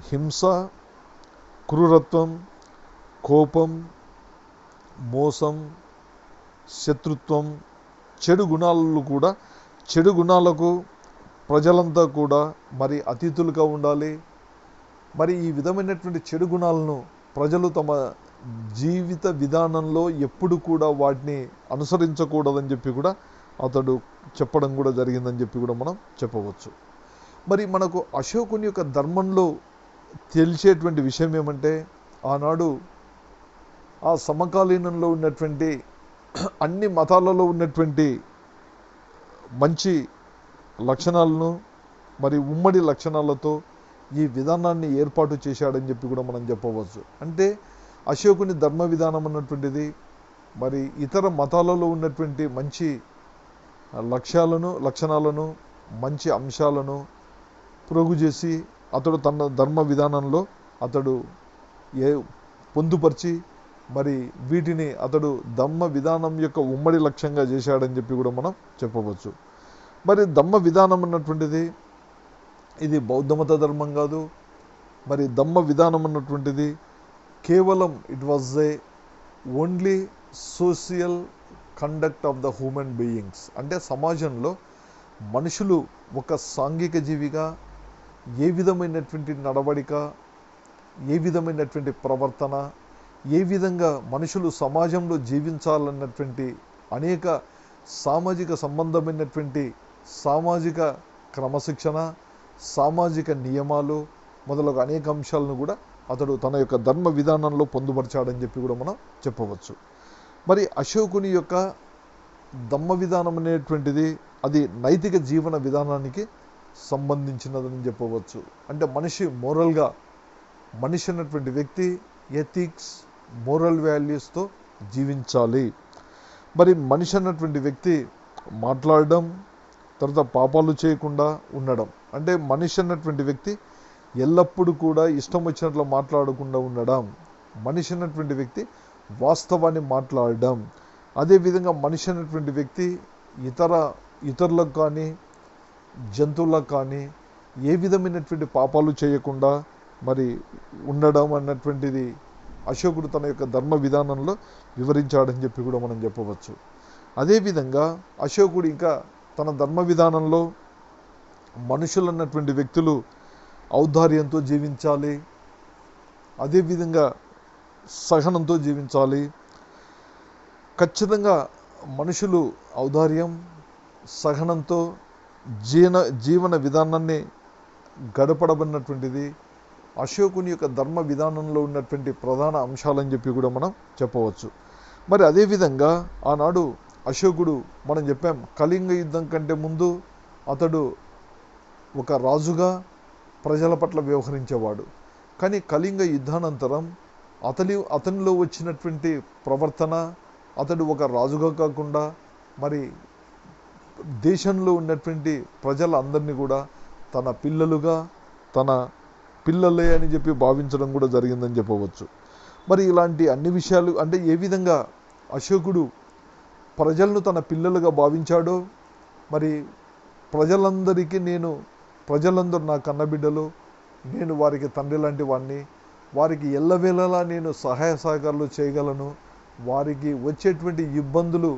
హింస, క్రూరత్వం, కోపం, మోసం, శత్రుత్వం, చెడు గుణాలకు ప్రజలంతా కూడా మరి అతీతులుగా ఉండాలి. మరి ఈ విధమైనటువంటి చెడు గుణాలను ప్రజలు తమ జీవిత విధానంలో ఎప్పుడు కూడా వాటిని అనుసరించకూడదని చెప్పి కూడా అతడు చెప్పడం కూడా జరిగిందని చెప్పి కూడా మనం చెప్పవచ్చు. మరి మనకు అశోకుని యొక్క ధర్మంలో తెలిసేటువంటి విషయం ఏమంటే ఆనాడు ఆ సమకాలీనంలో ఉన్నటువంటి అన్ని మతాలలో ఉన్నటువంటి మంచి లక్షణాలను మరి ఉమ్మడి లక్షణాలతో ఈ విధానాన్ని ఏర్పాటు చేశాడని చెప్పి కూడా మనం చెప్పవచ్చు. అంటే అశోకుని ధర్మ విధానం అన్నటువంటిది మరి ఇతర మతాలలో ఉన్నటువంటి మంచి లక్షణాలను మంచి అంశాలను ప్రోగు చేసి అతడు తన ధర్మ విధానంలో అతడు పొందుపరిచి మరి వీటిని అతడు ధమ్మ విధానం యొక్క ఉమ్మడి లక్ష్యంగా చేశాడని చెప్పి కూడా మనం చెప్పవచ్చు. మరి ధమ్మ విధానం అన్నటువంటిది ఇది బౌద్ధమత ధర్మం కాదు. మరి ధమ్మ విధానం అన్నటువంటిది కేవలం it was only social conduct of the human beings. అంటే సమాజంలో మనుషులు ఒక సాంఘిక జీవిగా ఏ విధమైనటువంటి నడవడిక, ఏ విధమైనటువంటి ప్రవర్తన, ఏ విధంగా మనుషులు సమాజంలో జీవించాలన్నటువంటి అనేక సామాజిక సంబంధమైనటువంటి సామాజిక క్రమశిక్షణ, సామాజిక నియమాలు మొదలగు అనేక అంశాలను కూడా అతడు తన యొక్క ధర్మ విధానంలో పొందుపరిచాడని చెప్పి కూడా మనం చెప్పవచ్చు. మరి అశోకుని యొక్క ధమ్మ విధానం అనేటువంటిది అది నైతిక జీవన విధానానికి సంబంధించినదని చెప్పవచ్చు. అంటే మనిషి అన్నటువంటి వ్యక్తి ఎథిక్స్, మోరల్ వాల్యూస్తో జీవించాలి. మరి మనిషి అన్నటువంటి వ్యక్తి మాట్లాడడం, తర్వాత పాపాలు చేయకుండా ఉండడం. అంటే మనిషి అన్నటువంటి వ్యక్తి ఎల్లప్పుడూ కూడా ఇష్టం వచ్చినట్లు మాట్లాడకుండా ఉండడం. మనిషి అన్నటువంటి వ్యక్తి వాస్తవాన్ని మాట్లాడడం. అదేవిధంగా మనిషి అన్నటువంటి వ్యక్తి ఇతరులకు కానీ జంతువులకు కానీ ఏ విధమైనటువంటి పాపాలు చేయకుండా మరి ఉండడం అన్నటువంటిది అశోకుడు తన యొక్క ధర్మ విధానంలో వివరించాడని చెప్పి కూడా మనం చెప్పవచ్చు. అదేవిధంగా అశోకుడు ఇంకా తన ధర్మ విధానంలో మనుషులు అన్నటువంటి వ్యక్తులు ఔదార్యంతో జీవించాలి, అదేవిధంగా సహనంతో జీవించాలి. ఖచ్చితంగా మనుషులు ఔదార్యం, సహనంతో జీవన విధానాన్ని గడపడబడినటువంటిది అశోకుని యొక్క ధర్మ విధానంలో ఉన్నటువంటి ప్రధాన అంశాలని చెప్పి కూడా మనం చెప్పవచ్చు. మరి అదేవిధంగా ఆనాడు అశోకుడు మనం చెప్పాం, కళింగ యుద్ధం కంటే ముందు అతడు ఒక రాజుగా ప్రజల పట్ల వ్యవహరించేవాడు. కానీ కళింగ యుద్ధానంతరం అతనిలో వచ్చినటువంటి ప్రవర్తన, అతడు ఒక రాజుగా కాకుండా మరి దేశంలో ఉన్నటువంటి ప్రజలందరినీ కూడా తన పిల్లలుగా, తన పిల్లలే అని చెప్పి భావించడం కూడా జరిగిందని చెప్పవచ్చు. మరి ఇలాంటి అన్ని విషయాలు అంటే ఏ విధంగా అశోకుడు ప్రజలను తన పిల్లలుగా భావించాడో, మరి ప్రజలందరూ నా కన్నబిడ్డలు, నేను వారికి తండ్రి లాంటి వాడిని, వారికి ఎల్లవేళలా నేను సహాయ సహకారాలు చేయగలను, వారికి వచ్చేటువంటి ఇబ్బందులు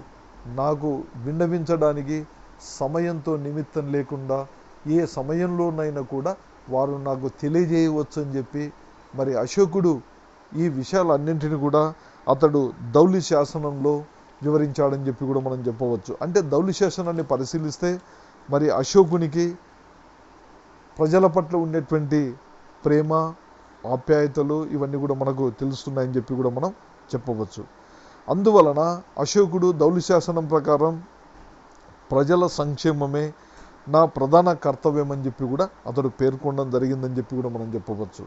నాకు విన్నవించడానికి సమయంతో నిమిత్తం లేకుండా ఏ సమయంలోనైనా కూడా వారు నాకు తెలియజేయవచ్చు అని చెప్పి మరి అశోకుడు ఈ విషయాలన్నింటినీ కూడా అతడు ధౌలి శాసనంలో వివరించాడని చెప్పి కూడా మనం చెప్పవచ్చు. అంటే ధౌలి శాసనాన్ని పరిశీలిస్తే మరి అశోకునికి ప్రజల పట్ల ఉండేటువంటి ప్రేమ, ఆప్యాయతలు ఇవన్నీ కూడా మనకు తెలుస్తున్నాయని చెప్పి కూడా మనం చెప్పవచ్చు. అందువలన అశోకుడు ధౌలి శాసనం ప్రకారం ప్రజల సంక్షేమమే నా ప్రధాన కర్తవ్యం అని చెప్పి కూడా అతడు పేర్కొనడం జరిగిందని చెప్పి కూడా మనం చెప్పవచ్చు.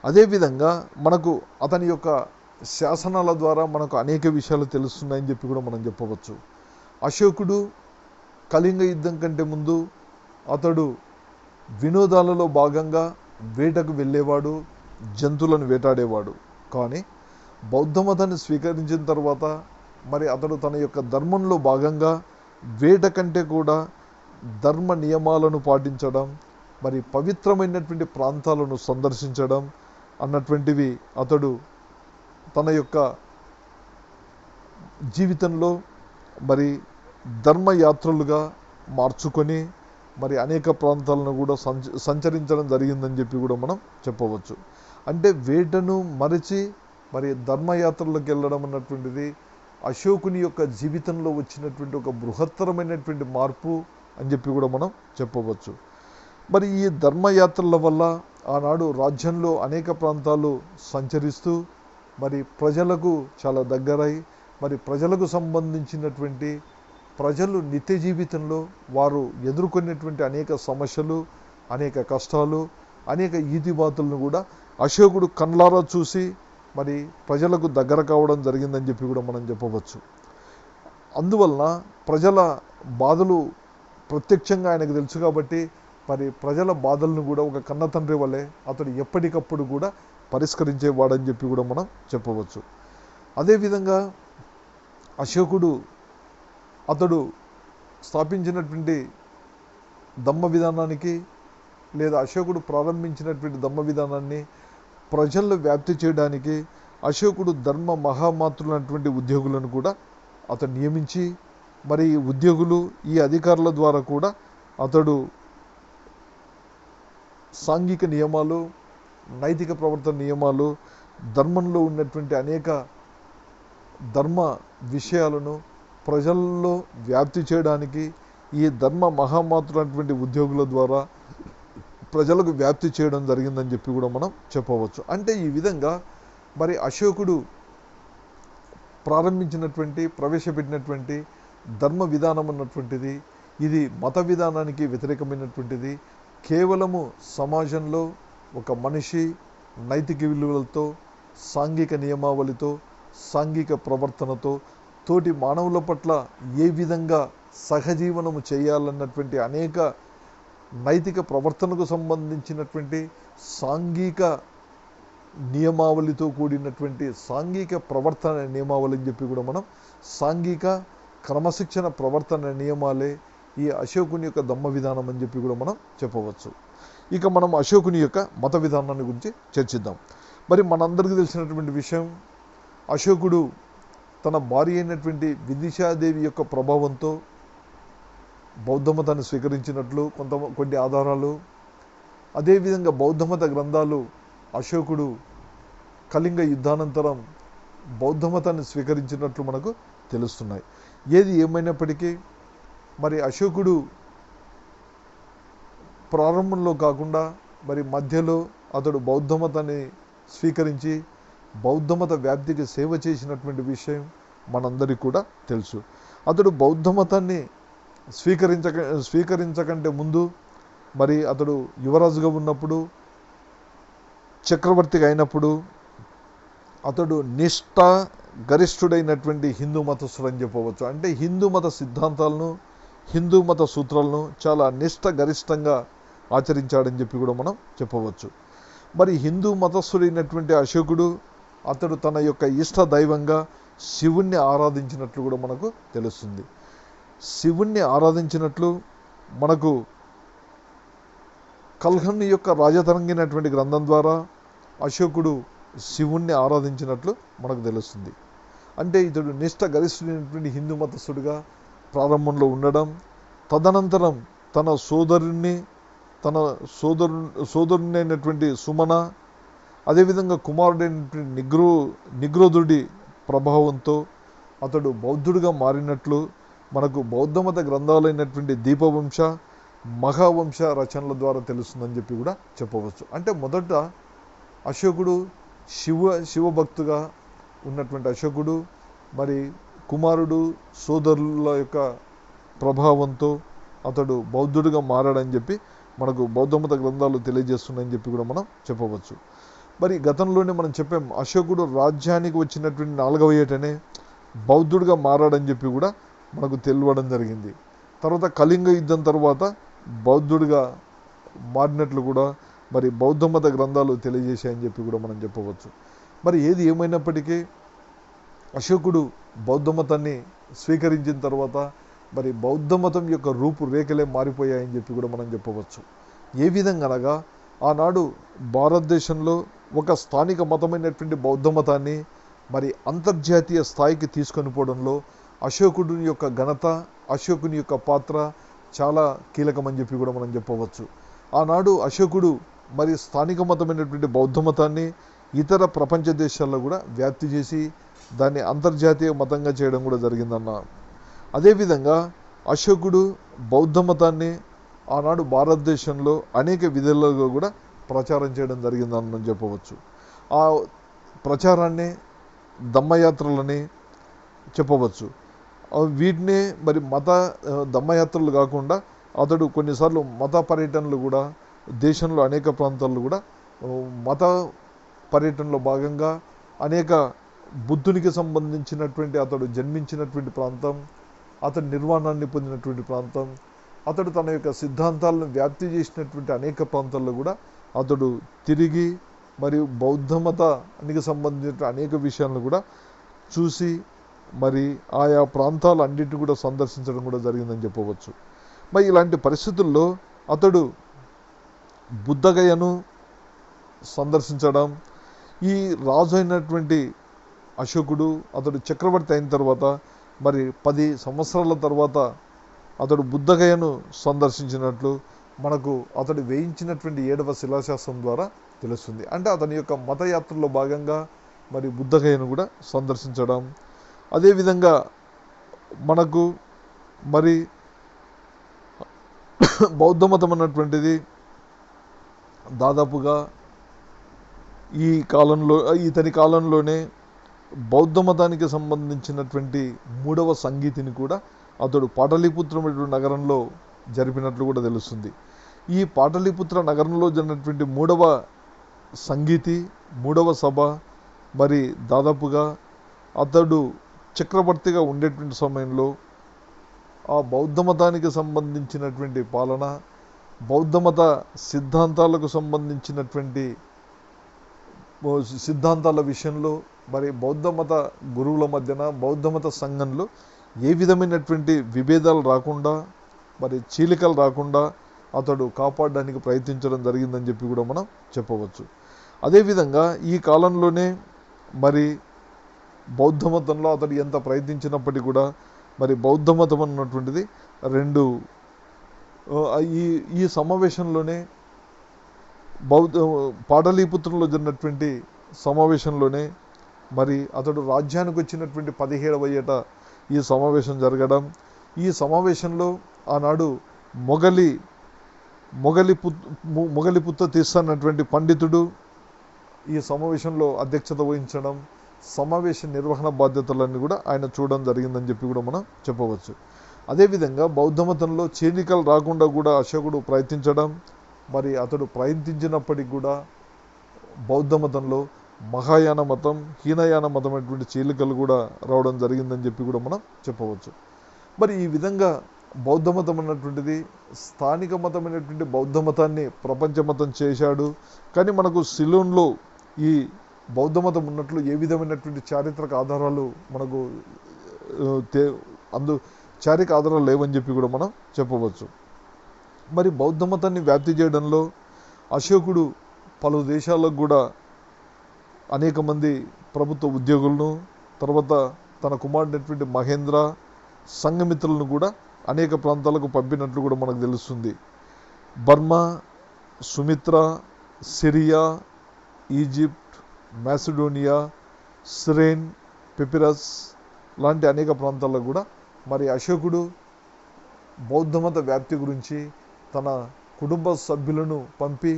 అదేవిధంగా మనకు అతని యొక్క శాసనాల ద్వారా మనకు అనేక విషయాలు తెలుస్తున్నాయని చెప్పి కూడా మనం చెప్పవచ్చు. అశోకుడు కళింగ యుద్ధం కంటే ముందు అతడు వినోదాలలో భాగంగా వేటకు వెళ్ళేవాడు, జంతువులను వేటాడేవాడు. కానీ బౌద్ధ మతాన్ని స్వీకరించిన తర్వాత మరి అతడు తన యొక్క ధర్మంలో భాగంగా వేట కంటే కూడా ధర్మ నియమాలను పాటించడం, మరి పవిత్రమైనటువంటి ప్రాంతాలను సందర్శించడం అన్నటువంటివి అతడు తన యొక్క జీవితంలో మరి ధర్మయాత్రలుగా మార్చుకొని మరి అనేక ప్రాంతాలను కూడా సంచరించడం జరిగిందని చెప్పి కూడా మనం చెప్పవచ్చు. అంటే వేటను మరచి మరి ధర్మయాత్రలకు వెళ్ళడం అన్నటువంటిది అశోకుని యొక్క జీవితంలో వచ్చినటువంటి ఒక బృహత్తరమైనటువంటి మార్పు అని చెప్పి కూడా మనం చెప్పవచ్చు. మరి ఈ ధర్మయాత్రల వల్ల ఆనాడు రాజ్యంలో అనేక ప్రాంతాలు సంచరిస్తూ మరి ప్రజలకు చాలా దగ్గరై మరి ప్రజలకు సంబంధించినటువంటి ప్రజలు నిత్య జీవితంలో వారు ఎదుర్కొనేటువంటి అనేక సమస్యలు, అనేక కష్టాలు, అనేక ఈతిబాతులను కూడా అశోకుడు కళ్ళారా చూసి మరి ప్రజలకు దగ్గర కావడం జరిగిందని చెప్పి కూడా మనం చెప్పవచ్చు. అందువలన ప్రజల బాధలు ప్రత్యక్షంగా ఆయనకు తెలుసు కాబట్టి మరి ప్రజల బాధలను కూడా ఒక కన్న తండ్రి వల్లే అతడు ఎప్పటికప్పుడు కూడా పరిష్కరించేవాడని చెప్పి కూడా మనం చెప్పవచ్చు. అదేవిధంగా అశోకుడు అతడు స్థాపించినటువంటి ధమ్మ విధానానికి లేదా అశోకుడు ప్రారంభించినటువంటి ధమ్మ విధానాన్ని ప్రజల్లో వ్యాప్తి చేయడానికి అశోకుడు ధర్మ మహామాతృలైనటువంటి ఉద్యోగులను కూడా అతడు నియమించి మరి ఈ ఉద్యోగులు, ఈ అధికారుల ద్వారా కూడా అతడు సాంఘిక నియమాలు, నైతిక ప్రవర్తన నియమాలు, ధర్మంలో ఉన్నటువంటి అనేక ధర్మ విషయాలను ప్రజల్లో వ్యాప్తి చేయడానికి ఈ ధర్మ మహామాతృలైనటువంటి ఉద్యోగుల ద్వారా ప్రజలకు వ్యాప్తి చేయడం జరిగిందని చెప్పి కూడా మనం చెప్పవచ్చు. అంటే ఈ విధంగా మరి అశోకుడు ప్రవేశపెట్టినటువంటి ధర్మ విధానం అన్నటువంటిది ఇది మత విధానానికి వ్యతిరేకమైనటువంటిది. కేవలము సమాజంలో ఒక మనిషి నైతిక విలువలతో, సాంఘిక నియమావళితో, సాంఘిక ప్రవర్తనతో తోటి మానవుల పట్ల ఏ విధంగా సహజీవనము చేయాలన్నటువంటి అనేక నైతిక ప్రవర్తనకు సంబంధించినటువంటి సాంఘిక నియమావళితో కూడినటువంటి సాంఘిక ప్రవర్తన నియమావళి అని చెప్పి కూడా మనం సాంఘిక క్రమశిక్షణ ప్రవర్తన నియమాలే ఈ అశోకుని యొక్క ధమ్మ విధానం అని చెప్పి కూడా మనం చెప్పవచ్చు. ఇక మనం అశోకుని యొక్క మత విధానాన్ని గురించి చర్చిద్దాం. మరి మనందరికీ తెలిసినటువంటి విషయం, అశోకుడు తన భార్య అయినటువంటి విదిశాదేవి యొక్క ప్రభావంతో బౌద్ధ మతాన్ని స్వీకరించినట్లు కొన్ని ఆధారాలు, అదేవిధంగా బౌద్ధ మత గ్రంథాలు అశోకుడు కళింగ యుద్ధానంతరం బౌద్ధ మతాన్ని స్వీకరించినట్లు మనకు తెలుస్తున్నాయి. ఏది ఏమైనప్పటికీ మరి అశోకుడు ప్రారంభంలో కాకుండా మరి మధ్యలో అతడు బౌద్ధ మతాన్ని స్వీకరించి బౌద్ధ మత వ్యాప్తికి సేవ చేసినటువంటి విషయం మనందరికీ కూడా తెలుసు. అతడు బౌద్ధ మతాన్ని స్వీకరించకంటే ముందు మరి అతడు యువరాజుగా ఉన్నప్పుడు, చక్రవర్తిగా అయినప్పుడు అతడు నిష్ఠ గరిష్ఠుడైనటువంటి హిందూ మతస్థుడు అని చెప్పవచ్చు. అంటే హిందూ మత సిద్ధాంతాలను, హిందూ మత సూత్రాలను చాలా నిష్ఠ గరిష్టంగా ఆచరించాడని చెప్పి కూడా మనం చెప్పవచ్చు. మరి హిందూ మతస్థుడైనటువంటి అశోకుడు అతడు తన యొక్క ఇష్ట దైవంగా శివుణ్ణి ఆరాధించినట్లు కూడా మనకు తెలుస్తుంది. శివుణ్ణి ఆరాధించినట్లు మనకు కల్హన్ యొక్క రాజతరంగినటువంటి గ్రంథం ద్వారా అశోకుడు శివుణ్ణి ఆరాధించినట్లు మనకు తెలుస్తుంది. అంటే ఇతడు నిష్ఠ గరిష్ఠుడైనటువంటి హిందూ మతస్థుడిగా ప్రారంభంలో ఉండడం, తదనంతరం తన సోదరుని అయినటువంటి సుమన, అదేవిధంగా కుమారుడైనటువంటి నిగ్రోధుడి ప్రభావంతో అతడు బౌద్ధుడిగా మారినట్లు మనకు బౌద్ధ మత గ్రంథాలైనటువంటి దీపవంశ, మహావంశ రచనల ద్వారా తెలుస్తుందని చెప్పి కూడా చెప్పవచ్చు. అంటే మొదట అశోకుడు శివభక్తుగా ఉన్నటువంటి అశోకుడు మరి కుమారుడు, సోదరుల యొక్క ప్రభావంతో అతడు బౌద్ధుడిగా మారాడని చెప్పి మనకు బౌద్ధ మత గ్రంథాలు తెలియజేస్తున్నాయని చెప్పి కూడా మనం చెప్పవచ్చు. మరి గతంలోనే మనం చెప్పాం, అశోకుడు రాజ్యానికి వచ్చినటువంటి 4వ ఏటనే బౌద్ధుడిగా మారాడని చెప్పి కూడా మనకు తెలియడం జరిగింది. తర్వాత కళింగ యుద్ధం తర్వాత బౌద్ధుడిగా మారినట్లు కూడా మరి బౌద్ధ మత గ్రంథాలు తెలియజేశాయని చెప్పి కూడా మనం చెప్పవచ్చు. మరి ఏది ఏమైనప్పటికీ అశోకుడు బౌద్ధ మతాన్ని స్వీకరించిన తర్వాత మరి బౌద్ధ మతం యొక్క రూపురేఖలే మారిపోయాయని చెప్పి కూడా మనం చెప్పవచ్చు. ఏ విధంగా అనగా ఆనాడు భారతదేశంలో ఒక స్థానిక మతమైనటువంటి బౌద్ధ మతాన్ని మరి అంతర్జాతీయ స్థాయికి తీసుకొని పోవడంలో అశోకుడి యొక్క ఘనత, అశోకుని యొక్క పాత్ర చాలా కీలకమని చెప్పి కూడా మనం చెప్పవచ్చు. ఆనాడు అశోకుడు మరి స్థానిక మతమైనటువంటి బౌద్ధ మతాన్ని ఇతర ప్రపంచ దేశాల్లో కూడా వ్యాప్తి చేసి దాన్ని అంతర్జాతీయ మతంగా చేయడం కూడా జరిగిందన్న. అదేవిధంగా అశోకుడు బౌద్ధ మతాన్ని ఆనాడు భారతదేశంలో అనేక విధాలుగా కూడా ప్రచారం చేయడం జరిగిందని చెప్పవచ్చు. ఆ ప్రచారాన్ని దమ్మయాత్రలని చెప్పవచ్చు. వీటినే మరి దమ్మయాత్రలు కాకుండా అతడు కొన్నిసార్లు మత పర్యటనలు కూడా దేశంలో అనేక ప్రాంతాల్లో కూడా మత పర్యటనలో భాగంగా అనేక బుద్ధునికి సంబంధించినటువంటి అతడు జన్మించినటువంటి ప్రాంతం, అతడు నిర్వాణాన్ని పొందినటువంటి ప్రాంతం, అతడు తన యొక్క సిద్ధాంతాలను వ్యాప్తి చేసినటువంటి అనేక ప్రాంతాల్లో కూడా అతడు తిరిగి మరియు బౌద్ధ మతానికి సంబంధించిన అనేక విషయాలను కూడా చూసి మరి ఆయా ప్రాంతాలన్నిటిని కూడా సందర్శించడం కూడా జరిగిందని చెప్పవచ్చు. మరి ఇలాంటి పరిస్థితుల్లో అతడు బుద్ధగయను సందర్శించడం, ఈ రాజు అయినటువంటి అశోకుడు అతడు చక్రవర్తి అయిన తర్వాత మరి 10 సంవత్సరాల తర్వాత అతడు బుద్ధగయను సందర్శించినట్లు మనకు అతడు వేయించినటువంటి 7వ శిలాశాసనం ద్వారా తెలుస్తుంది. అంటే అతని యొక్క మతయాత్రలో భాగంగా మరి బుద్ధగయను కూడా సందర్శించడం. అదేవిధంగా మనకు మరి బౌద్ధ మతం అన్నటువంటిది దాదాపుగా ఇతని కాలంలోనే బౌద్ధ మతానికి సంబంధించినటువంటి 3వ సంగీతిని కూడా అతడు పాటలీపుత్రం నగరంలో జరిపినట్లు కూడా తెలుస్తుంది. ఈ పాటలీపుత్ర నగరంలో జరిగినటువంటి 3వ సంగీతి, 3వ సభ మరి దాదాపుగా అతడు చక్రవర్తిగా ఉండేటువంటి సమయంలో ఆ బౌద్ధ మతానికి సంబంధించినటువంటి పాలన, బౌద్ధ మత సిద్ధాంతాలకు సంబంధించినటువంటి సిద్ధాంతాల విషయంలో మరి బౌద్ధ మత గురువుల మధ్యన, బౌద్ధ మత సంఘంలో ఏ విధమైనటువంటి విభేదాలు రాకుండా మరి చీలికలు రాకుండా అతడు కాపాడడానికి ప్రయత్నించడం జరిగిందని చెప్పి కూడా మనం చెప్పవచ్చు. అదేవిధంగా ఈ కాలంలోనే మరి బౌద్ధ మతంలో అతడు ఎంత ప్రయత్నించినప్పటికీ కూడా మరి బౌద్ధ మతం అన్నటువంటిది రెండు ఈ ఈ సమావేశంలోనే పాటలీపుత్రంలో జరిగినటువంటి సమావేశంలోనే మరి అతడు రాజ్యానికి వచ్చినటువంటి 17వ ఏట ఈ సమావేశం జరగడం, ఈ సమావేశంలో ఆనాడు మొగలిపుత్త తీస్తున్నటువంటి పండితుడు ఈ సమావేశంలో అధ్యక్షత వహించడం, సమావేశ నిర్వహణ బాధ్యతలన్నీ కూడా ఆయన చూడడం జరిగిందని చెప్పి కూడా మనం చెప్పవచ్చు. అదేవిధంగా బౌద్ధ మతంలో చేరికలు రాకుండా కూడా అశోకుడు ప్రయత్నించడం, మరి అతడు ప్రయత్నించినప్పటికి కూడా బౌద్ధ మతంలో మహాయాన మతం, హీనయాన మతం అటువంటి చీలికలు కూడా రావడం జరిగిందని చెప్పి కూడా మనం చెప్పవచ్చు. మరి ఈ విధంగా బౌద్ధ మతం అన్నటువంటిది స్థానిక మతమైనటువంటి బౌద్ధ మతాన్ని ప్రపంచ మతం చేశాడు. కానీ మనకు సిలోన్లో ఈ బౌద్ధ మతం ఉన్నట్లు ఏ విధమైనటువంటి చారిత్రక ఆధారాలు మనకు చారిత్రక ఆధారాలు లేవని చెప్పి కూడా మనం చెప్పవచ్చు. మరి బౌద్ధ మతాన్ని వ్యాప్తి చేయడంలో అశోకుడు పలు దేశాలకు కూడా అనేక మంది ప్రభుత్వ ఉద్యోగులను, తర్వాత తన కుమారుడైనటువంటి మహేంద్ర సంఘమిత్రులను కూడా అనేక ప్రాంతాలకు పంపినట్లు కూడా మనకు తెలుస్తుంది. Burma, Sumatra, Syria, Egypt, Macedonia, Cyrene, papyrus లాంటి అనేక ప్రాంతాల్లో కూడా మరి అశోకుడు బౌద్ధమత వ్యాప్తి గురించి తన కుటుంబ సభ్యులను పంపి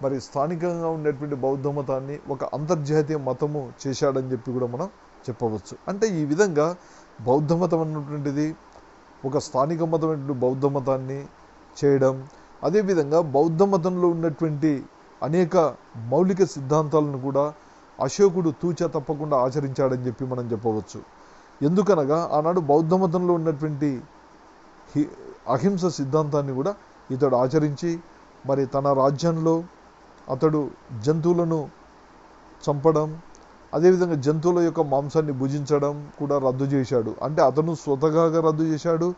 మరి స్థానికంగా ఉండేటువంటి బౌద్ధ మతాన్ని ఒక అంతర్జాతీయ మతము చేశాడని చెప్పి కూడా మనం చెప్పవచ్చు. అంటే ఈ విధంగా బౌద్ధ మతం అన్నటువంటిది ఒక స్థానిక మతమైనటువంటి బౌద్ధ మతాన్ని చేయడం, అదేవిధంగా బౌద్ధ మతంలో ఉన్నటువంటి అనేక మౌలిక సిద్ధాంతాలను కూడా అశోకుడు తూచా తప్పకుండా ఆచరించాడని చెప్పి మనం చెప్పవచ్చు. ఎందుకనగా ఆనాడు బౌద్ధ మతంలో ఉన్నటువంటి అహింస సిద్ధాంతాన్ని కూడా ఇతడు ఆచరించి మరి తన రాజ్యంలో అతడు జంతువులను చంపడం, అదేవిధంగా జంతువుల యొక్క మాంసాన్ని భుజించడం కూడా రద్దు చేశాడు. అంటే అతను స్వతహాగా రద్దు చేశాడు,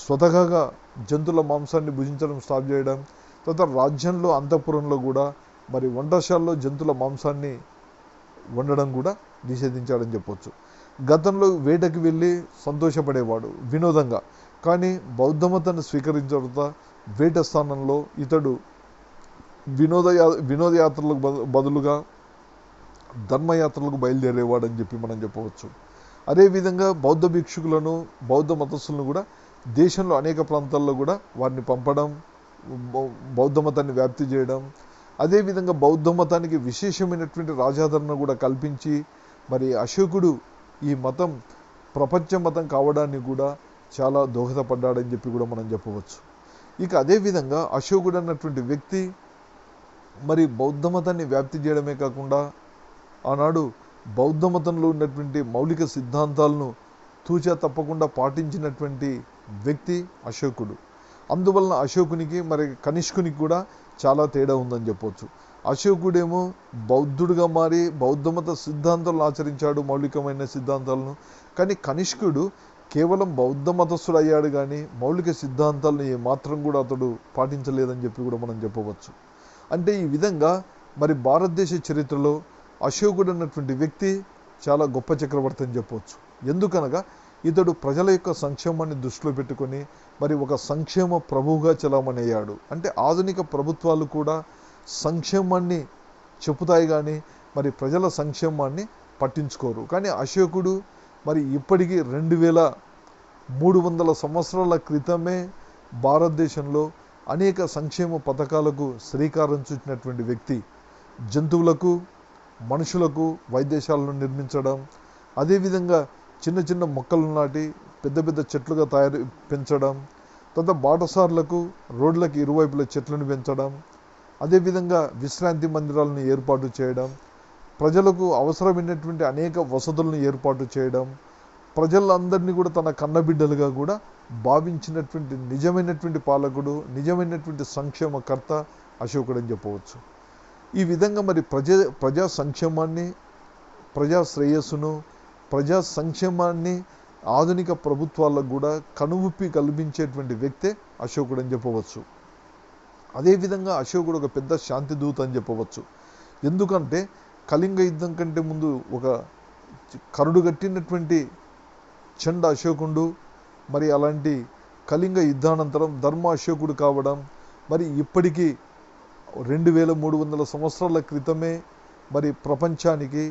స్వతహాగా జంతువుల మాంసాన్ని భుజించడం స్టాప్ చేయడం, తర్వాత రాజ్యంలో అంతఃపురంలో కూడా మరి వంటశాలలో జంతువుల మాంసాన్ని వండడం కూడా నిషేధించాడని చెప్పొచ్చు. గతంలో వేటకి వెళ్ళి సంతోషపడేవాడు వినోదంగా, కానీ బౌద్ధ మతాన్ని స్వీకరించిన తర్వాత వేట స్థానంలో ఇతడు వినోదయాత్రలకు బదులుగా ధర్మయాత్రలకు బయలుదేరేవాడని చెప్పి మనం చెప్పవచ్చు. అదేవిధంగా బౌద్ధ భిక్షుకులను, బౌద్ధ మతస్థులను కూడా దేశంలో అనేక ప్రాంతాల్లో కూడా వారిని పంపడం, బౌద్ధ మతాన్ని వ్యాప్తి చేయడం, అదేవిధంగా బౌద్ధ మతానికి విశేషమైనటువంటి రాజాదరణ కూడా కల్పించి మరి అశోకుడు ఈ మతం ప్రపంచ మతం కావడానికి కూడా చాలా దోహదపడ్డాడని చెప్పి కూడా మనం చెప్పవచ్చు. ఇక అదేవిధంగా అశోకుడు అన్నటువంటి వ్యక్తి మరి బౌద్ధ మతాన్ని వ్యాప్తి చేయడమే కాకుండా ఆనాడు బౌద్ధ మతంలో ఉన్నటువంటి మౌలిక సిద్ధాంతాలను తూచా తప్పకుండా పాటించినటువంటి వ్యక్తి అశోకుడు. అందువలన అశోకునికి మరి కనిష్కునికి కూడా చాలా తేడా ఉందని చెప్పవచ్చు. అశోకుడేమో బౌద్ధుడుగా మారి బౌద్ధ మత సిద్ధాంతాలను ఆచరించాడు, మౌలికమైన సిద్ధాంతాలను. కానీ కనిష్కుడు కేవలం బౌద్ధ మతస్థుడు అయ్యాడు, కానీ మౌలిక సిద్ధాంతాలను ఏమాత్రం కూడా అతడు పాటించలేదని చెప్పి కూడా మనం చెప్పవచ్చు. అంటే ఈ విధంగా మరి భారతదేశ చరిత్రలో అశోకుడు అన్నటువంటి వ్యక్తి చాలా గొప్ప చక్రవర్తి అని చెప్పవచ్చు. ఎందుకనగా ఇతడు ప్రజల యొక్క సంక్షేమాన్ని దృష్టిలో పెట్టుకొని మరి ఒక సంక్షేమ ప్రభువుగా చలామణి అయ్యాడు. అంటే ఆధునిక ప్రభుత్వాలు కూడా సంక్షేమాన్ని చెబుతాయి కానీ మరి ప్రజల సంక్షేమాన్ని పట్టించుకోరు. కానీ అశోకుడు మరి ఇప్పటికీ 2300 సంవత్సరాల క్రితమే భారతదేశంలో అనేక సంక్షేమ పథకాలకు శ్రీకారం చుట్టినటువంటి వ్యక్తి. జంతువులకు, మనుషులకు వైద్యశాలను నిర్మించడం, అదేవిధంగా చిన్న చిన్న మొక్కలు నాటి పెద్ద పెద్ద చెట్లుగా పెంచడం, తర్వాత బాటసార్లకు రోడ్లకు ఇరువైపుల చెట్లను పెంచడం, అదేవిధంగా విశ్రాంతి మందిరాలను ఏర్పాటు చేయడం, ప్రజలకు అవసరమైనటువంటి అనేక వసతులను ఏర్పాటు చేయడం, ప్రజలందరినీ కూడా తన కన్నబిడ్డలుగా కూడా భావించినటువంటి నిజమైనటువంటి పాలకుడు, నిజమైనటువంటి సంక్షేమకర్త అశోకుడు అని చెప్పవచ్చు. ఈ విధంగా మరి ప్రజా సంక్షేమాన్ని, ప్రజా శ్రేయస్సును, ప్రజా సంక్షేమాన్ని ఆధునిక ప్రభుత్వాలకు కూడా కనువిప్పి కల్పించేటువంటి వ్యక్తే అశోకుడు అని చెప్పవచ్చు. అదేవిధంగా అశోకుడు ఒక పెద్ద శాంతి దూత అని చెప్పవచ్చు. ఎందుకంటే కళింగ యుద్ధం కంటే ముందు ఒక కరుడు కట్టినటువంటి చండ అశోకుడు, మరి అలాంటి కళింగ యుద్ధానంతరం ధర్మ అశోకుడు కావడం, మరి ఇప్పటికీ 2300 సంవత్సరాల క్రితమే మరి ప్రపంచానికి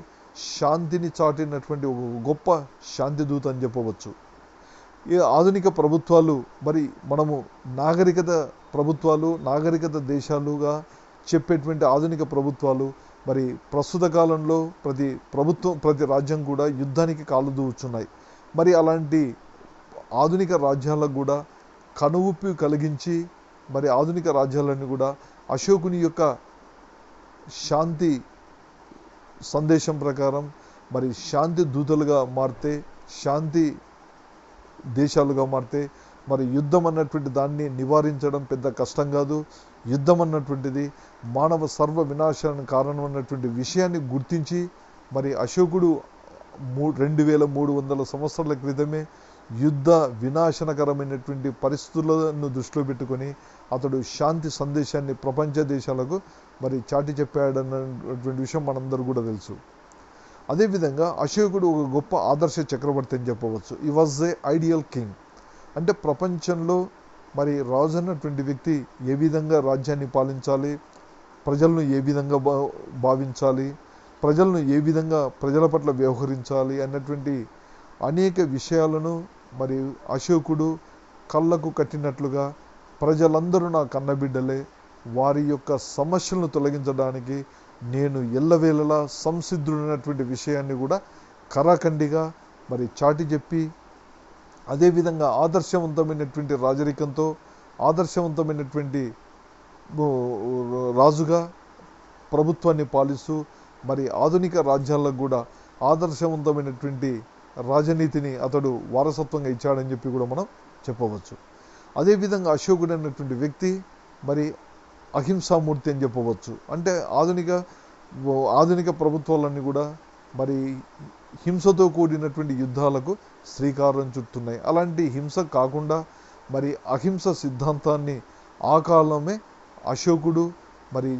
శాంతిని చాటినటువంటి ఒక గొప్ప శాంతిదూత అని చెప్పవచ్చు. ఈ ఆధునిక ప్రభుత్వాలు, మరి మనము నాగరికత ప్రభుత్వాలు, నాగరికత దేశాలుగా చెప్పేటువంటి ఆధునిక ప్రభుత్వాలు, మరి ప్రస్తుత కాలంలో ప్రతి ప్రభుత్వం, ప్రతి రాజ్యం కూడా యుద్ధానికి కాలు దూవుచున్నాయి. మరి అలాంటి ఆధునిక రాజ్యాలకు కూడా కనువిప్పు కలిగించి, మరి ఆధునిక రాజ్యాలన్నీ కూడా అశోకుని యొక్క శాంతి సందేశం ప్రకారం మరి శాంతి దూతలుగా మారితే, శాంతి దేశాలుగా మారితే, మరి యుద్ధం అన్నటువంటి దాన్ని నివారించడం పెద్ద కష్టం కాదు. యుద్ధం అన్నటువంటిది మానవ సర్వ వినాశానికి కారణం అన్నటువంటి విషయాన్ని గుర్తించి, మరి అశోకుడు 2300 సంవత్సరాల క్రితమే యుద్ధ వినాశనకరమైనటువంటి పరిస్థితులను దృష్టిలో పెట్టుకొని అతడు శాంతి సందేశాన్ని ప్రపంచ దేశాలకు మరి చాటి చెప్పాడన్నటువంటి విషయం మనందరూ కూడా తెలుసు. అదేవిధంగా అశోకుడు ఒక గొప్ప ఆదర్శ చక్రవర్తి అని చెప్పవచ్చు. ఈ వాజ్ ఏ ఐడియల్ కింగ్. అంటే ప్రపంచంలో మరి రాజు అన్నటువంటి వ్యక్తి ఏ విధంగా రాజ్యాన్ని పాలించాలి, ప్రజలను ఏ విధంగా భావించాలి, ప్రజలను ఏ విధంగా ప్రజల పట్ల వ్యవహరించాలి అన్నటువంటి అనేక విషయాలను మరి అశోకుడు కళ్ళకు కట్టినట్లుగా ప్రజలందరూ నా కన్నబిడ్డలే, వారి యొక్క సమస్యలను తొలగించడానికి నేను ఎల్లవేళలా సంసిద్ధుడైనటువంటి విషయాన్ని కూడా కరాఖండిగా మరి చాటి చెప్పి, అదేవిధంగా ఆదర్శవంతమైనటువంటి రాజరికంతో ఆదర్శవంతమైనటువంటి రాజుగా ప్రభుత్వాన్ని పాలిస్తూ మరి ఆధునిక రాజ్యాలకు కూడా ఆదర్శవంతమైనటువంటి రాజనీతిని అతడు వారసత్వంగా ఇచ్చాడని చెప్పి కూడా మనం చెప్పవచ్చు. అదేవిధంగా అశోకుడు అనేటువంటి వ్యక్తి మరి అహింసామూర్తి అని చెప్పవచ్చు. అంటే ఆధునిక ప్రభుత్వాలన్నీ కూడా మరి హింసతో కూడినటువంటి యుద్ధాలకు శ్రీకారం చుడుతున్నాయి. అలాంటి హింస కాకుండా మరి అహింస సిద్ధాంతాన్ని ఆ కాలమే అశోకుడు మరి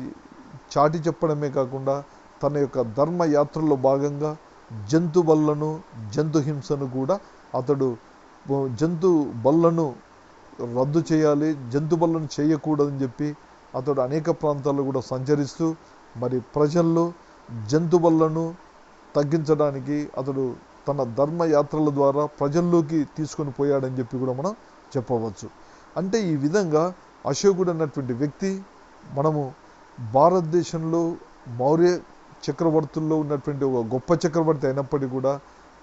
చాటి చెప్పడమే కాకుండా తన యొక్క ధర్మయాత్రలో భాగంగా జంతు బళ్లను, జంతు హింసను కూడా అతడు జంతు బళ్లను రద్దు చేయాలి, జంతు బళ్లను చేయకూడదని చెప్పి అతడు అనేక ప్రాంతాల్లో కూడా సంచరిస్తూ మరి ప్రజల్లో జంతు బళ్లను తగ్గించడానికి అతడు తన ధర్మయాత్రల ద్వారా ప్రజల్లోకి తీసుకొని పోయాడని చెప్పి కూడా మనం చెప్పవచ్చు. అంటే ఈ విధంగా అశోకుడు అన్నటువంటి వ్యక్తి మనము భారతదేశంలో మౌర్య చక్రవర్తుల్లో ఉన్నటువంటి ఒక గొప్ప చక్రవర్తి అయినప్పటికీ కూడా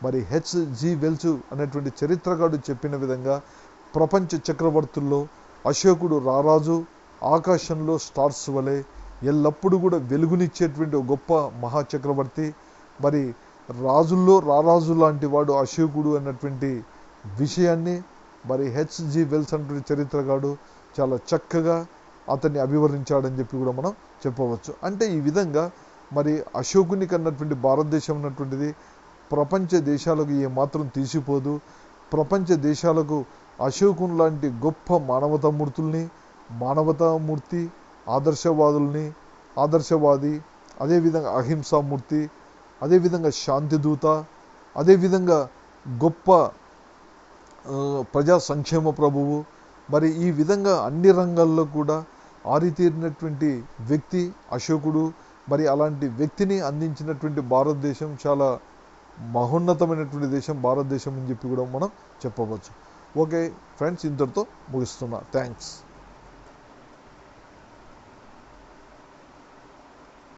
మరి హెచ్.జి. వెల్స్ అనేటువంటి చరిత్రకారుడు చెప్పిన విధంగా ప్రపంచ చక్రవర్తుల్లో అశోకుడు రారాజు, ఆకాశంలో స్టార్స్ వలె ఎల్లప్పుడూ కూడా వెలుగునిచ్చేటువంటి ఒక గొప్ప మహాచక్రవర్తి. మరి రాజుల్లో రారాజు లాంటి వాడు అశోకుడు అన్నటువంటి విషయాన్ని మరి హెచ్.జి. వెల్స్ అనేటువంటి చరిత్రకారుడు చాలా చక్కగా అతన్ని అభివర్ణించాడని చెప్పి కూడా మనం చెప్పవచ్చు. అంటే ఈ విధంగా మరి అశోకుని కన్నటువంటి భారతదేశం అన్నటువంటిది ప్రపంచ దేశాలకు ఏమాత్రం తీసిపోదు. ప్రపంచ దేశాలకు అశోకుని లాంటి గొప్ప మానవతామూర్తి, ఆదర్శవాది, అదేవిధంగా అహింసామూర్తి, అదేవిధంగా శాంతిదూత, అదేవిధంగా గొప్ప ప్రజా సంక్షేమ ప్రభువు, మరి ఈ విధంగా అన్ని రంగాల్లో కూడా ఆరితేరినటువంటి వ్యక్తి అశోకుడు. మరి అలాంటి వ్యక్తిని అందించినటువంటి భారతదేశం చాలా మహోన్నతమైనటువంటి దేశం భారతదేశం అని చెప్పి కూడా మనం చెప్పవచ్చు. ఓకే ఫ్రెండ్స్, ఇంతటితో ముగిస్తున్నా. థ్యాంక్స్.